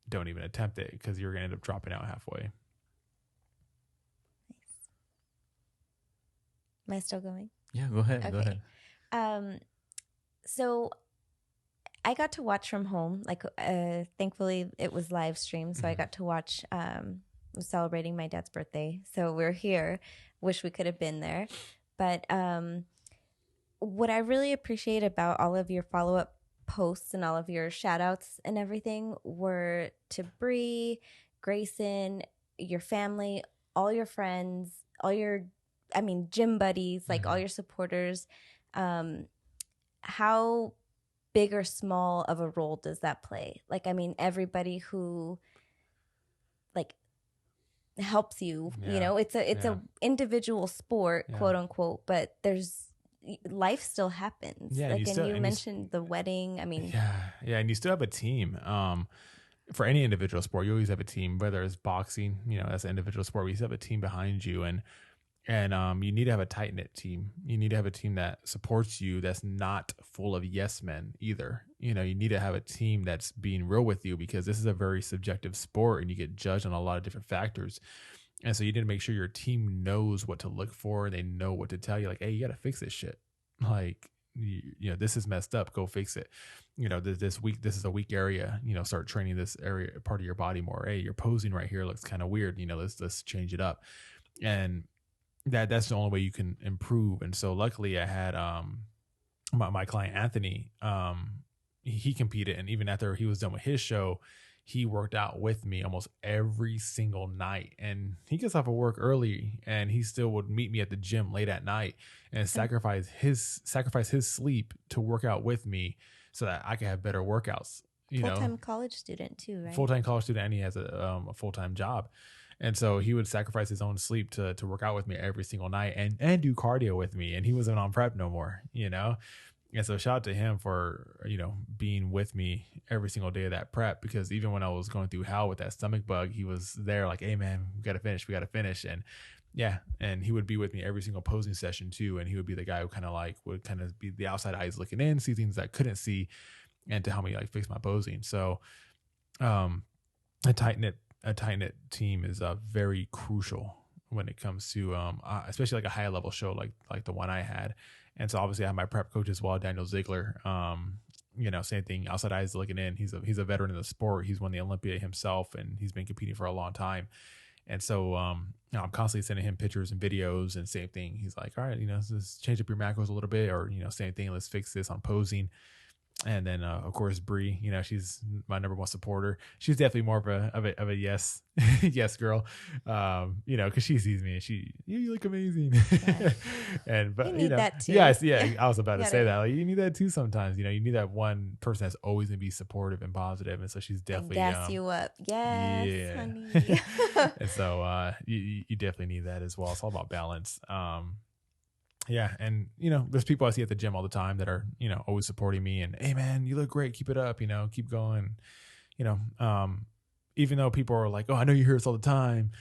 don't even attempt it because you're gonna end up dropping out halfway. Am I still going? Yeah, go ahead. Go Okay. ahead. So I got to watch from home. Like, thankfully, it was live streamed, so I got to watch. Was celebrating my dad's birthday, so we're here. Wish we could have been there, but what I really appreciate about all of your follow up posts and all of your shout outs and everything were to Bree, Grayson, your family, all your friends, gym buddies, like all your supporters. How big or small of a role does that play? Like, everybody who like helps you, Yeah. it's a individual sport, Yeah. quote unquote, but life still happens. Yeah, like, and you mentioned the wedding. Yeah, and you still have a team. For any individual sport, you always have a team. Whether it's boxing, that's an individual sport. You still have a team behind you, and you need to have a tight knit team. You need to have a team that supports you. That's not full of yes men either. You need to have a team that's being real with you because this is a very subjective sport, and you get judged on a lot of different factors. And so you need to make sure your team knows what to look for, and they know what to tell you. Like, hey, you got to fix this shit. Like, this is messed up. Go fix it. This is a weak area. Start training this area, part of your body more. Hey, you're posing right here. Looks kind of weird. Let's change it up. And that's the only way you can improve. And so luckily I had my client Anthony. He competed, and even after he was done with his show, he worked out with me almost every single night. And he gets off of work early, and he still would meet me at the gym late at night and sacrifice his sleep to work out with me so that I could have better workouts. Full-time college student too, right? full-time college student, and he has a full-time job. And so he would sacrifice his own sleep to work out with me every single night and do cardio with me. And he wasn't on prep no more, you know? And so shout out to him for, being with me every single day of that prep, because even when I was going through hell with that stomach bug, he was there like, hey man, we got to finish. And yeah. And he would be with me every single posing session too. And he would be the guy who would be the outside eyes looking in, see things that I couldn't see, and to help me like fix my posing. So, a tight knit team is very crucial when it comes to especially like a high level show like the one I had. And so obviously I have my prep coach as well, Daniel Ziegler. Same thing, outside eyes looking in. He's a veteran of the sport. He's won the Olympia himself, and he's been competing for a long time. And so I'm constantly sending him pictures and videos, and same thing. He's like, all right, let's change up your macros a little bit, or same thing. Let's fix this on posing. And then, of course, Bree, she's my number one supporter. She's definitely more of a yes, yes girl, because she sees me and you look amazing. Yeah. But you need that too. Yes, yeah. I was about to say that. Like, you need that too sometimes. You need that one person that's always gonna be supportive and positive. And so she's definitely and gas you up. Yes, honey. And so you definitely need that as well. It's all about balance. Yeah. And, there's people I see at the gym all the time that are, always supporting me and, hey man, you look great. Keep it up, keep going. Even though people are like, oh, I know you hear us all the time.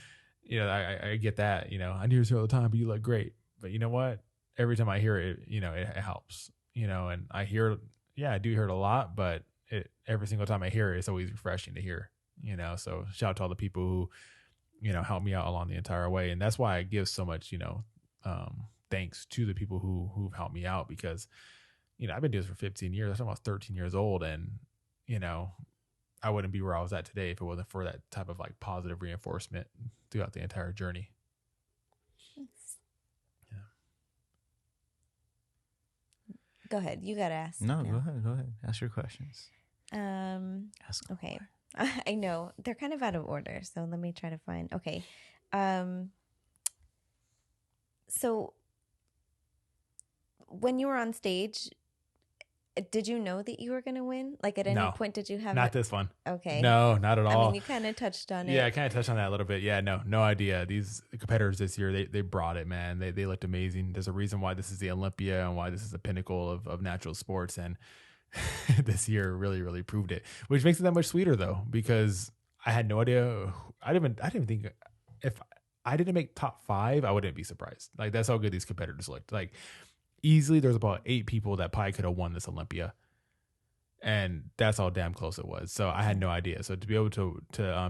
I get that, I hear you all the time, but you look great. But you know what? Every time I hear it, it helps, and I hear, I do hear it a lot, but every single time I hear it, it's always refreshing to hear, so shout out to all the people who, help me out along the entire way. And that's why I give so much, thanks to the people who've helped me out, because, I've been doing this for 15 years. I'm almost 13 years old, and, I wouldn't be where I was at today if it wasn't for that type of like positive reinforcement throughout the entire journey. Yeah. Go ahead. You got to ask. No, go ahead. Ask your questions. Okay. I know they're kind of out of order, so let me try to find. Okay. So when you were on stage, did you know that you were going to win? Like at any point, did you have not this one? Okay. No, not at all. I mean, you kind of touched on it. Yeah, I kind of touched on that a little bit. Yeah, no idea. These competitors this year, they brought it, man. They looked amazing. There's a reason why this is the Olympia and why this is the pinnacle of natural sports. And this year really, really proved it, which makes it that much sweeter though, because I had no idea. I didn't think if I didn't make top 5, I wouldn't be surprised. Like, that's how good these competitors looked. Like, easily there's about 8 people that probably could have won this Olympia, and that's how damn close it was. So I had no idea. So to be able to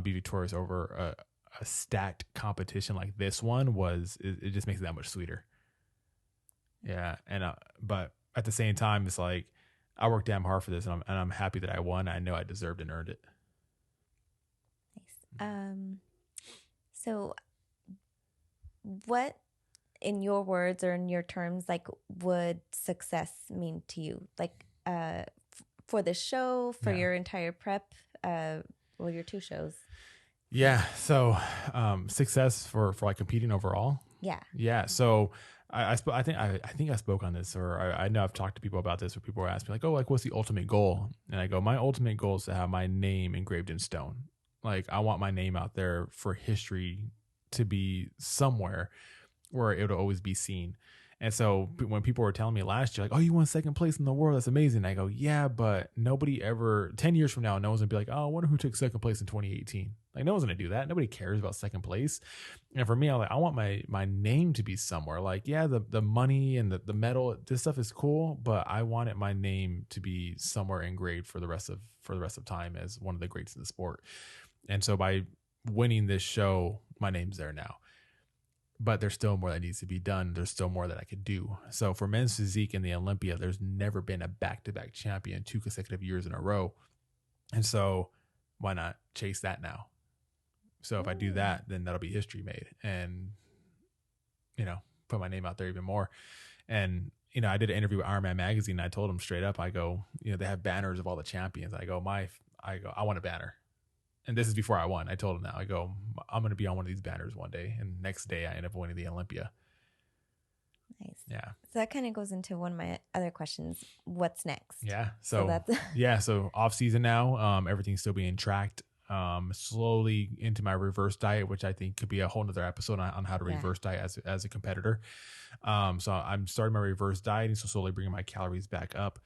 be victorious over a stacked competition like this one it just makes it that much sweeter. Yeah. And but at the same time, it's like I worked damn hard for this, and I'm happy that I won. I know I deserved and earned it. Nice. So what, in your words or in your terms, like, would success mean to you? Like, for the show, for your entire prep, your 2 shows? Yeah. So, success for like competing overall. Yeah. Yeah. So I think I spoke on this, or I know I've talked to people about this, where people are asking me like, oh, like, what's the ultimate goal? And I go, my ultimate goal is to have my name engraved in stone. Like, I want my name out there for history to be somewhere where it would always be seen. And so when people were telling me last year, like, oh, you won 2nd place in the world, that's amazing. I go, yeah, but nobody ever, 10 years from now, no one's gonna be like, oh, I wonder who took 2nd place in 2018. Like, no one's gonna do that. Nobody cares about 2nd place. And for me, I want my name to be somewhere. Like, yeah, the money and the medal, this stuff is cool, but I wanted my name to be somewhere engraved for the rest of time as one of the greats in the sport. And so by winning this show, my name's there now. But there's still more that needs to be done. There's still more that I could do. So for men's physique in the Olympia, there's never been a back-to-back champion 2 consecutive years in a row. And so why not chase that now? So if I do that, then that'll be history made, and, put my name out there even more. And, I did an interview with Ironman magazine, and I told them straight up, I go, they have banners of all the champions. I go, I want a banner. And this is before I won. I told him that. I go, I'm going to be on one of these banners one day. And next day I end up winning the Olympia. Nice. Yeah. So that kind of goes into one of my other questions. What's next? Yeah. So So, that's so off season now, everything's still being tracked. Slowly into my reverse diet, which I think could be a whole nother episode on how to Yeah. reverse diet as a competitor. So I'm starting my reverse dieting, so slowly bringing my calories back up.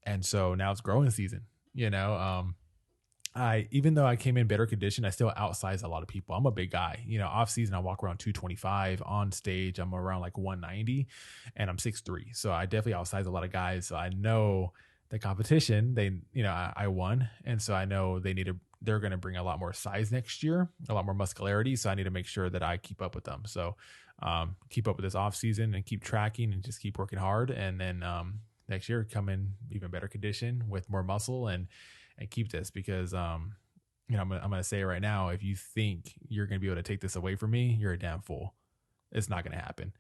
And so now it's growing season, even though I came in better condition, I still outsize a lot of people. I'm a big guy, off season, I walk around 225. On stage, I'm around like 190 and I'm 6'3". So I definitely outsize a lot of guys. So I know the competition, I won. And so I know they're going to bring a lot more size next year, a lot more muscularity. So I need to make sure that I keep up with them. So, keep up with this off season and keep tracking and just keep working hard. And then, next year come in even better condition with more muscle and keep this because, I'm going to say it right now. If you think you're going to be able to take this away from me, you're a damn fool. It's not going to happen.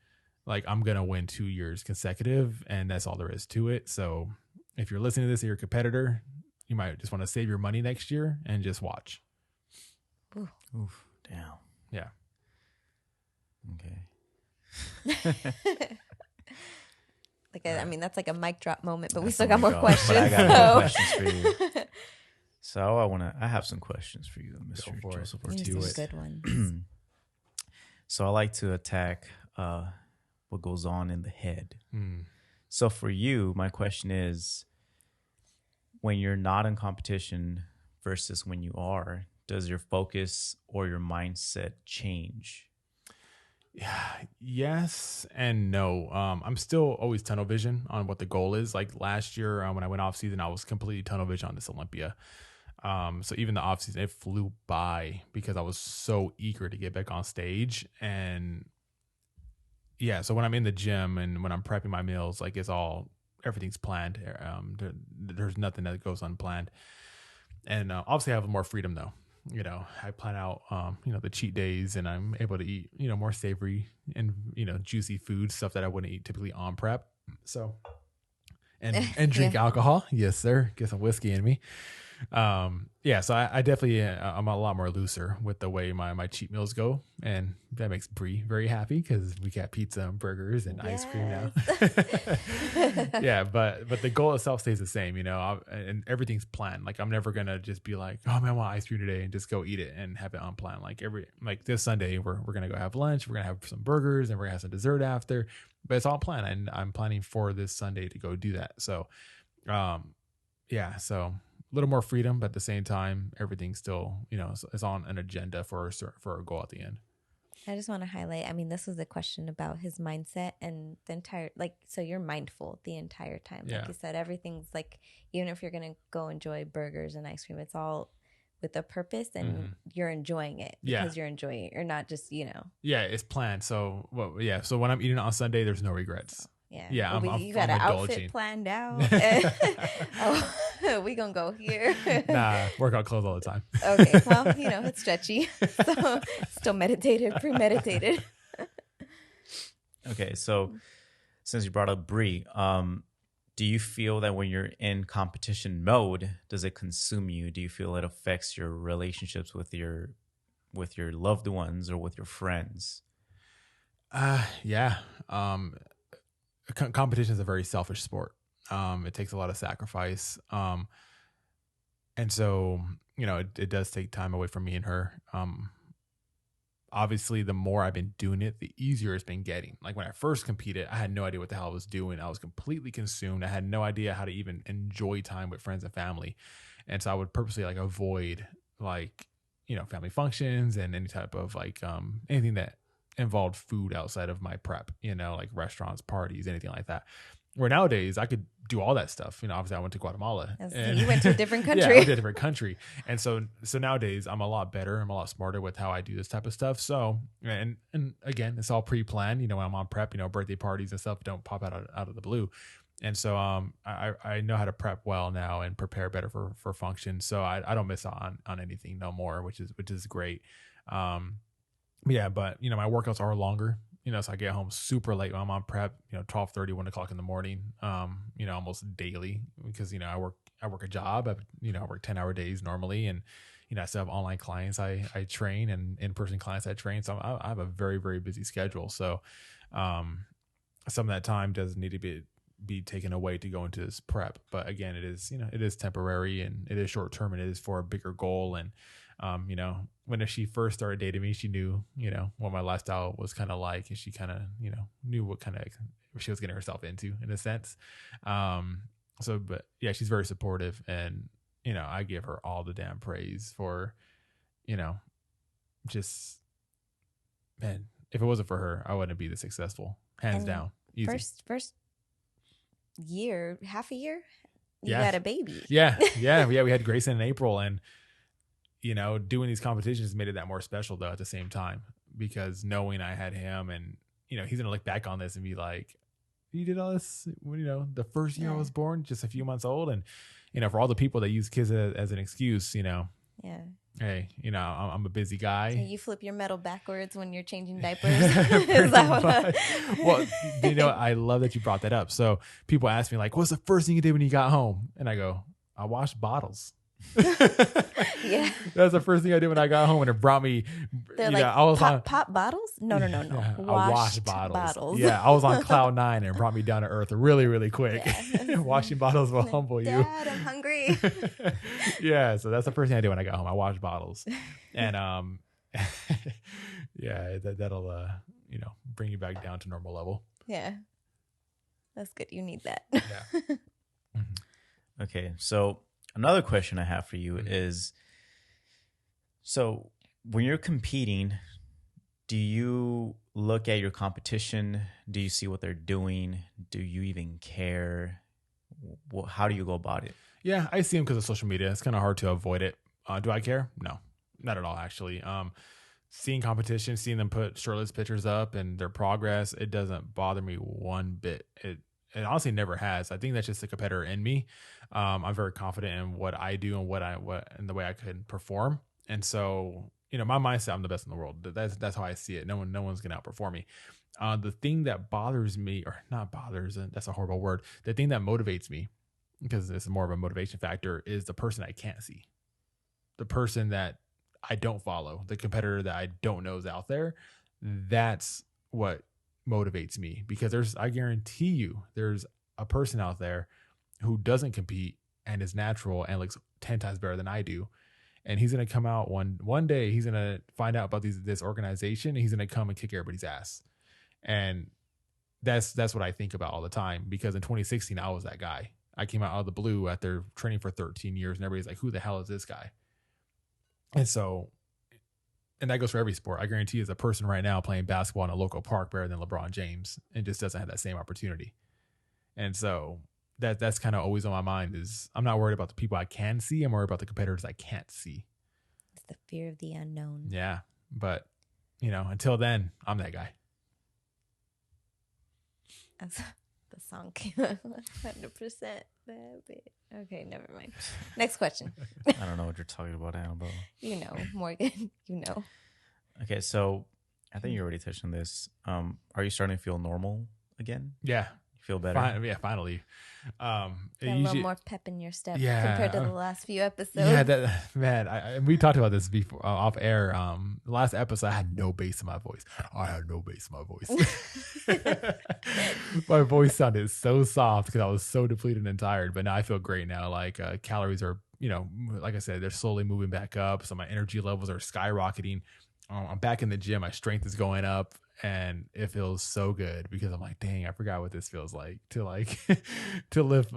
Like I'm going to win 2 years consecutive and that's all there is to it. So if you're listening to this, you're a competitor, you might just want to save your money next year and just watch. Oof. Damn. Yeah. Okay. I mean, that's like a mic drop moment, but we That's still a got mic more drop. But questions. I got so. more questions for you. So I have some questions for you, Mr. for it. Joseph These Ortiz. are good ones. So I like to attack what goes on in the head. So for you, my question is, when you're not in competition versus when you are, does your focus or your mindset change? Yes and no. I'm still always tunnel vision on what the goal is. Like last year, when I went off season, I was completely tunnel vision on this Olympia. So even the off season, it flew by because I was so eager to get back on stage. And yeah, so when I'm in the gym and when I'm prepping my meals, like everything's planned. There's nothing that goes unplanned. And obviously I have more freedom though. I plan out, the cheat days and I'm able to eat, more savory and, juicy food, stuff that I wouldn't eat typically on prep. So, and drink alcohol. Yes, sir. Get some whiskey in me. So I definitely, I'm a lot more looser with the way my cheat meals go. And that makes Bree very happy because we got pizza and burgers and ice cream now. Yeah. But the goal itself stays the same, and everything's planned. Like I'm never going to just be like, oh man, I want ice cream today and just go eat it and have it unplanned. Like this Sunday, we're going to go have lunch. We're going to have some burgers and we're going to have some dessert after, but it's all planned. And I'm planning for this Sunday to go do that. So, so a little more freedom, but at the same time, everything still, is on an agenda for a goal at the end. I just want to highlight, I mean, this was a question about his mindset and the entire, so you're mindful the entire time. Like you said, everything's even if you're going to go enjoy burgers and ice cream, it's all with a purpose and you're enjoying it because you're enjoying it. You're not just, Yeah, it's planned. So, so when I'm eating on Sunday, there's no regrets. Yeah. You got an outfit planned out. We gonna go here. Nah, workout clothes all the time. Okay, well, it's stretchy. So still premeditated. Okay, so since you brought up Bree, do you feel that when you're in competition mode, does it consume you? Do you feel it affects your relationships with your loved ones or with your friends? Yeah. Competition is a very selfish sport. It takes a lot of sacrifice. And so, it does take time away from me and her. Obviously the more I've been doing it, the easier it's been getting. Like when I first competed, I had no idea what the hell I was doing. I was completely consumed. I had no idea how to even enjoy time with friends and family. And so I would purposely avoid family functions and any type of anything that involved food outside of my prep, like restaurants, parties, anything like that. Where nowadays I could do all that stuff. Obviously I went to Guatemala. You went to a different country. Yeah, I went to a different country. And so nowadays I'm a lot better. I'm a lot smarter with how I do this type of stuff. So, and again, it's all pre-planned, when I'm on prep, birthday parties and stuff don't pop out of the blue. And so, I know how to prep well now and prepare better for function. So I don't miss on anything no more, which is great. Yeah, but my workouts are longer, so I get home super late when I'm on prep, 12:30, 1 o'clock in the morning, almost daily because, I work a job, I work 10-hour days normally. And, I still have online clients I train and in-person clients I train. So I have a very, very busy schedule. So, some of that time does need to be taken away to go into this prep. But again, it is, it is temporary and it is short term and it is for a bigger goal. And, when she first started dating me, she knew, what my lifestyle was kind of like, and she kind of, knew what kind of she was getting herself into in a sense. But yeah, she's very supportive, and, I give her all the damn praise for, just, man, if it wasn't for her, I wouldn't be this successful, hands down. Easy. First year, half a year, you Yeah. got a baby. Yeah. We had Grayson in April, and doing these competitions made it that more special though at the same time, because knowing I had him, and he's gonna look back on this and be like, you did all this when the first year I was born, just a few months old. And for all the people that use kids as an excuse, Yeah. hey, I'm a busy guy. So you flip your medal backwards when you're changing diapers. Is that what- Well, I love that you brought that up. So people ask me like, what's the first thing you did when you got home? And I go, I washed bottles. Yeah. That's the first thing I did when I got home, and it brought me, They're like, I was on pop bottles? No. yeah, I Washed washed bottles. Yeah, I was on cloud nine, and it brought me down to earth really, really quick. Yeah. Washing bottles will humble you. Dad, I'm hungry. Yeah, so that's the first thing I did when I got home. I washed bottles, and yeah, that'll bring you back down to normal level. Yeah. That's good. You need that. Yeah. Okay, so another question I have for you is, so when you're competing, do you look at your competition? Do you see what they're doing? Do you even care? How do you go about it? Yeah, I see them because of social media. It's kind of hard to avoid it. Do I care? No, not at all, actually. Seeing competition, seeing them put shirtless pictures up and their progress, it doesn't bother me one bit. It honestly never has. I think that's just the competitor in me. I'm very confident in what I do and and the way I can perform. And so, my mindset, I'm the best in the world. That's how I see it. No one's gonna outperform me. The thing that bothers me, or not bothers, and that's a horrible word. The thing that motivates me, because it's more of a motivation factor, is the person I can't see, the person that I don't follow, the competitor that I don't know is out there. That's what motivates me, because I guarantee you there's a person out there who doesn't compete and is natural and looks 10 times better than I do. And he's going to come out one day, he's going to find out about this organization, and he's going to come and kick everybody's ass. And that's what I think about all the time, because in 2016, I was that guy. I came out of the blue after training for 13 years, and everybody's like, who the hell is this guy? And that goes for every sport. I guarantee there's a person right now playing basketball in a local park better than LeBron James, and just doesn't have that same opportunity. And so that's kind of always on my mind, is I'm not worried about the people I can see. I'm worried about the competitors I can't see. It's the fear of the unknown. Yeah. But, until then, I'm that guy. As the song came out 100%. Okay, never mind. Next question. I don't know what you're talking about, Anabel. You know, Morgan. You know. Okay, so I think you already touched on this. Are you starting to feel normal again? Yeah. Feel better? Finally. Got a little more pep in your step Yeah, compared to the last few episodes. Yeah, man, we talked about this before off air. The last episode, I had no bass in my voice. My voice sounded so soft because I was so depleted and tired. But now I feel great now. Like calories are, like I said, they're slowly moving back up. So my energy levels are skyrocketing. I'm back in the gym. My strength is going up. And it feels so good, because I'm like, dang, I forgot what this feels like to to lift,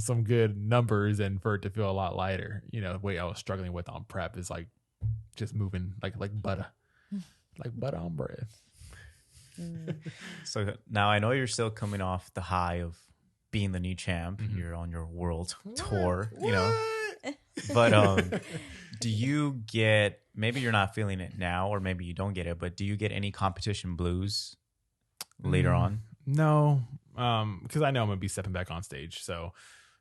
some good numbers, and for it to feel a lot lighter. The weight I was struggling with on prep is like just moving like butter, like butter on bread. So now I know you're still coming off the high of being the new champ. Mm-hmm. You're on your world tour, but do you get, maybe you're not feeling it now, or maybe you don't get it, but do you get any competition blues later on? No, because I know I'm gonna be stepping back on stage, so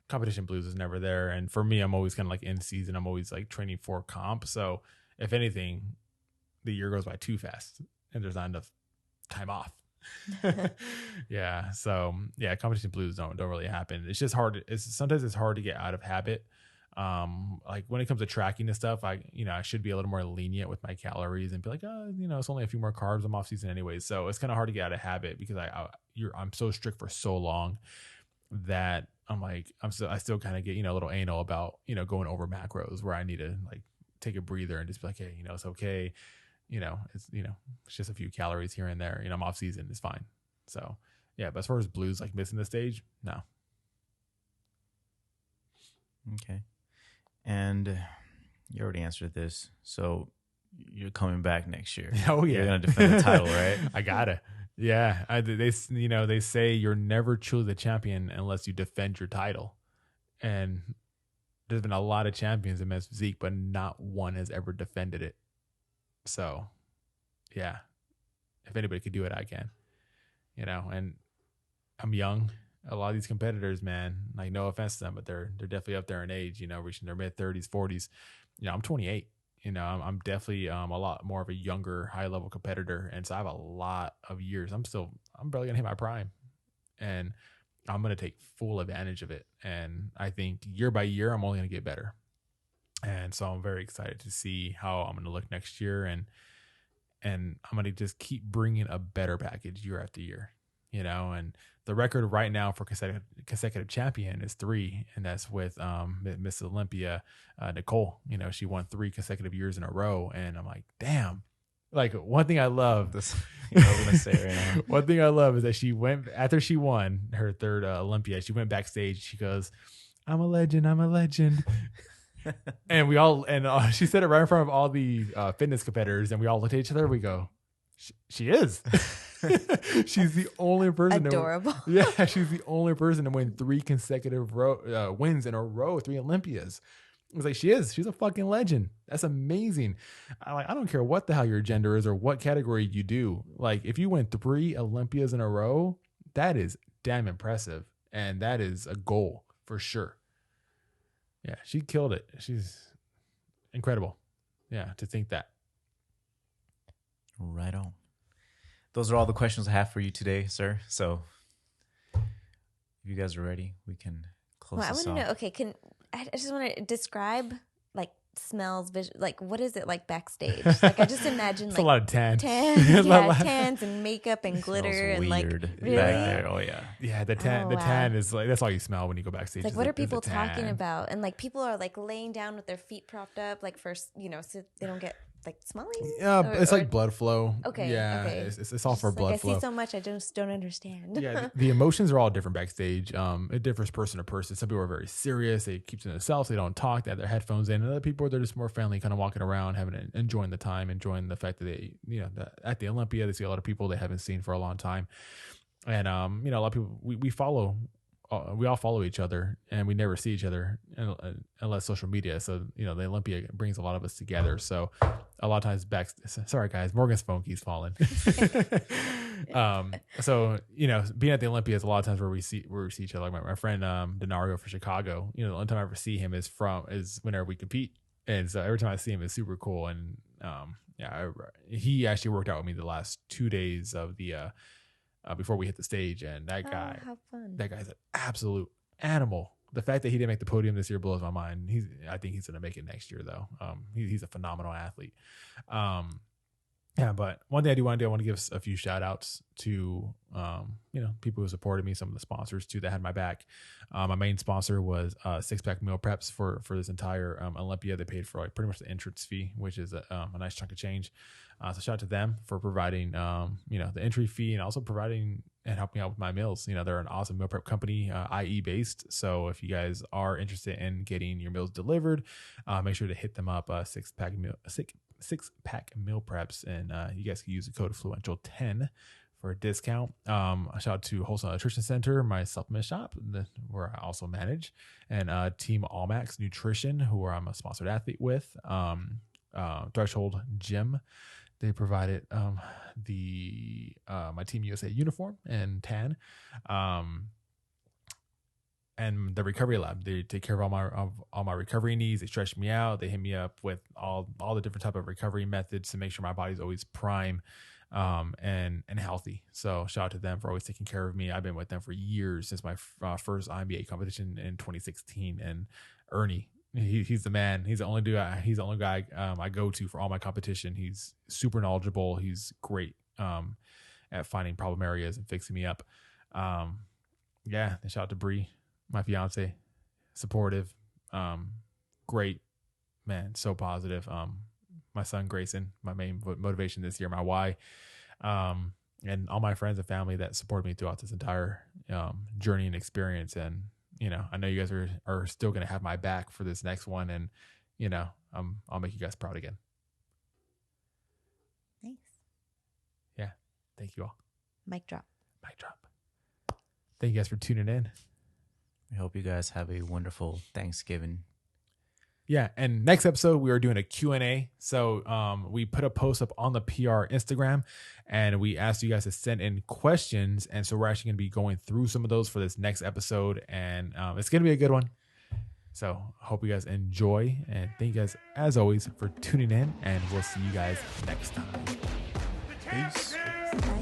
competition blues is never there. And for me, I'm always kind of like in season. I'm always like training for comp. So if anything, the year goes by too fast, and there's not enough time off. Yeah. So yeah, competition blues don't really happen. It's just hard. Sometimes it's hard to get out of habit. Like when it comes to tracking and stuff, I should be a little more lenient with my calories and be like, oh, it's only a few more carbs. I'm off season anyway. So it's kind of hard to get out of habit because I'm so strict for so long that I'm like, I still kind of get, a little anal about, going over macros where I need to like take a breather and just be like, hey, it's okay. It's just a few calories here and there. I'm off season, it's fine. So yeah, but as far as blues, like missing the stage, no. Okay. And you already answered this. So you're coming back next year. Oh yeah. You're going to defend the title, right? I gotta. Yeah. They say you're never truly the champion unless you defend your title. And there's been a lot of champions in men's physique, but not one has ever defended it. So yeah, if anybody could do it, I can, and I'm young. A lot of these competitors, man, like no offense to them, but they're definitely up there in age, reaching their mid 30s, 40s. I'm 28. I'm definitely a lot more of a younger, high level competitor, and so I have a lot of years. I'm barely gonna hit my prime, and I'm gonna take full advantage of it. And I think year by year, I'm only gonna get better. And so I'm very excited to see how I'm gonna look next year, and I'm gonna just keep bringing a better package year after year. And the record right now for consecutive champion is 3, and that's with Miss Olympia, Nicole. She won 3 consecutive years in a row, and I'm like, damn. Like one thing I love, This, you know what I'm going to say right now. one thing I love is that she went after she won her 3rd Olympia. She went backstage. She goes, "I'm a legend. I'm a legend." And we all she said it right in front of all the fitness competitors, and we all looked at each other. We go, she is. She's the only person. Adorable. She's the only person to win 3 consecutive wins in a row, 3 Olympias. It was like she's a fucking legend. That's amazing. I don't care what the hell your gender is or what category you do. Like if you win 3 Olympias in a row, that is damn impressive, and that is a goal for sure. Yeah, she killed it. She's incredible. Yeah, to think that. Right on. Those are all the questions I have for you today, sir. So if you guys are ready, we can close Well, I this want to off. know. Okay, I just want to describe like smells, like what is it like backstage? Like I just imagine It's like a lot of tan. tans and makeup and glitter Smells and like weird really. back there. Oh yeah. Yeah, the tan. Oh, The wow. tan is like that's all you smell when you go backstage. It's like is what the- are people is the talking tan. about? And like people are like laying down with their feet propped up, like first, so they don't get like smelly. Yeah, Or- it's or- like blood flow. Okay, Yeah, okay. it's all for Just, blood like, I flow. see so much, I just don't understand. Yeah, the emotions are all different backstage. It differs person to person. Some people are very serious. They keep to themselves. They don't talk. They have their headphones in. And other people, they're just more friendly, kind of walking around, enjoying the time, enjoying the fact that they, at the Olympia, they see a lot of people they haven't seen for a long time. And, a lot of people, we all follow each other, and we never see each other unless social media. So, the Olympia brings a lot of us together. So a lot of times sorry guys, Morgan's phone keeps falling. So, being at the Olympia is a lot of times where we see each other. Like my friend, Denario from Chicago, the only time I ever see him is whenever we compete. And so every time I see him, it's super cool. And, he actually worked out with me the last 2 days of the, before we hit the stage, and that guy, how fun. that guy's an absolute animal. The fact that he didn't make the podium this year blows my mind. I think he's going to make it next year, though. He's a phenomenal athlete. But one thing I want to give a few shout outs to, people who supported me, some of the sponsors too that had my back. My main sponsor was Six Pack Meal Preps for this entire Olympia. They paid for like pretty much the entrance fee, which is a nice chunk of change. So shout out to them for providing, the entry fee, and also providing and helping out with my meals. They're an awesome meal prep company, IE based. So if you guys are interested in getting your meals delivered, make sure to hit them up. Six pack meal preps, and you guys can use the code Fluential10 for a discount. Shout out to Wholesale Nutrition Center, my supplement shop, where I also manage, and Team Allmax Nutrition, who I'm a sponsored athlete with. Threshold Gym, they provided my Team USA uniform and tan. And the recovery lab, they take care of all my recovery needs. They stretch me out. They hit me up with all the different type of recovery methods to make sure my body's always prime, and healthy. So shout out to them for always taking care of me. I've been with them for years, since my first INBA competition in 2016. And Ernie, he's the man. He's the only dude. He's the only guy I go to for all my competition. He's super knowledgeable. He's great at finding problem areas and fixing me up. Yeah, and shout out to Bree, my fiance, supportive, great, man, so positive. My son Grayson, my main motivation this year, my why, and all my friends and family that supported me throughout this entire journey and experience. And I know you guys are still going to have my back for this next one, and I'll make you guys proud again. Nice. Yeah, thank you all. Mic drop. Mic drop. Thank you guys for tuning in. I hope you guys have a wonderful Thanksgiving. Yeah, and next episode we are doing a Q&A. So we put a post up on the PR Instagram, and we asked you guys to send in questions. And so we're actually going to be going through some of those for this next episode, and it's going to be a good one. So hope you guys enjoy, and thank you guys as always for tuning in, and we'll see you guys next time. The champ is Peace. here. Bye.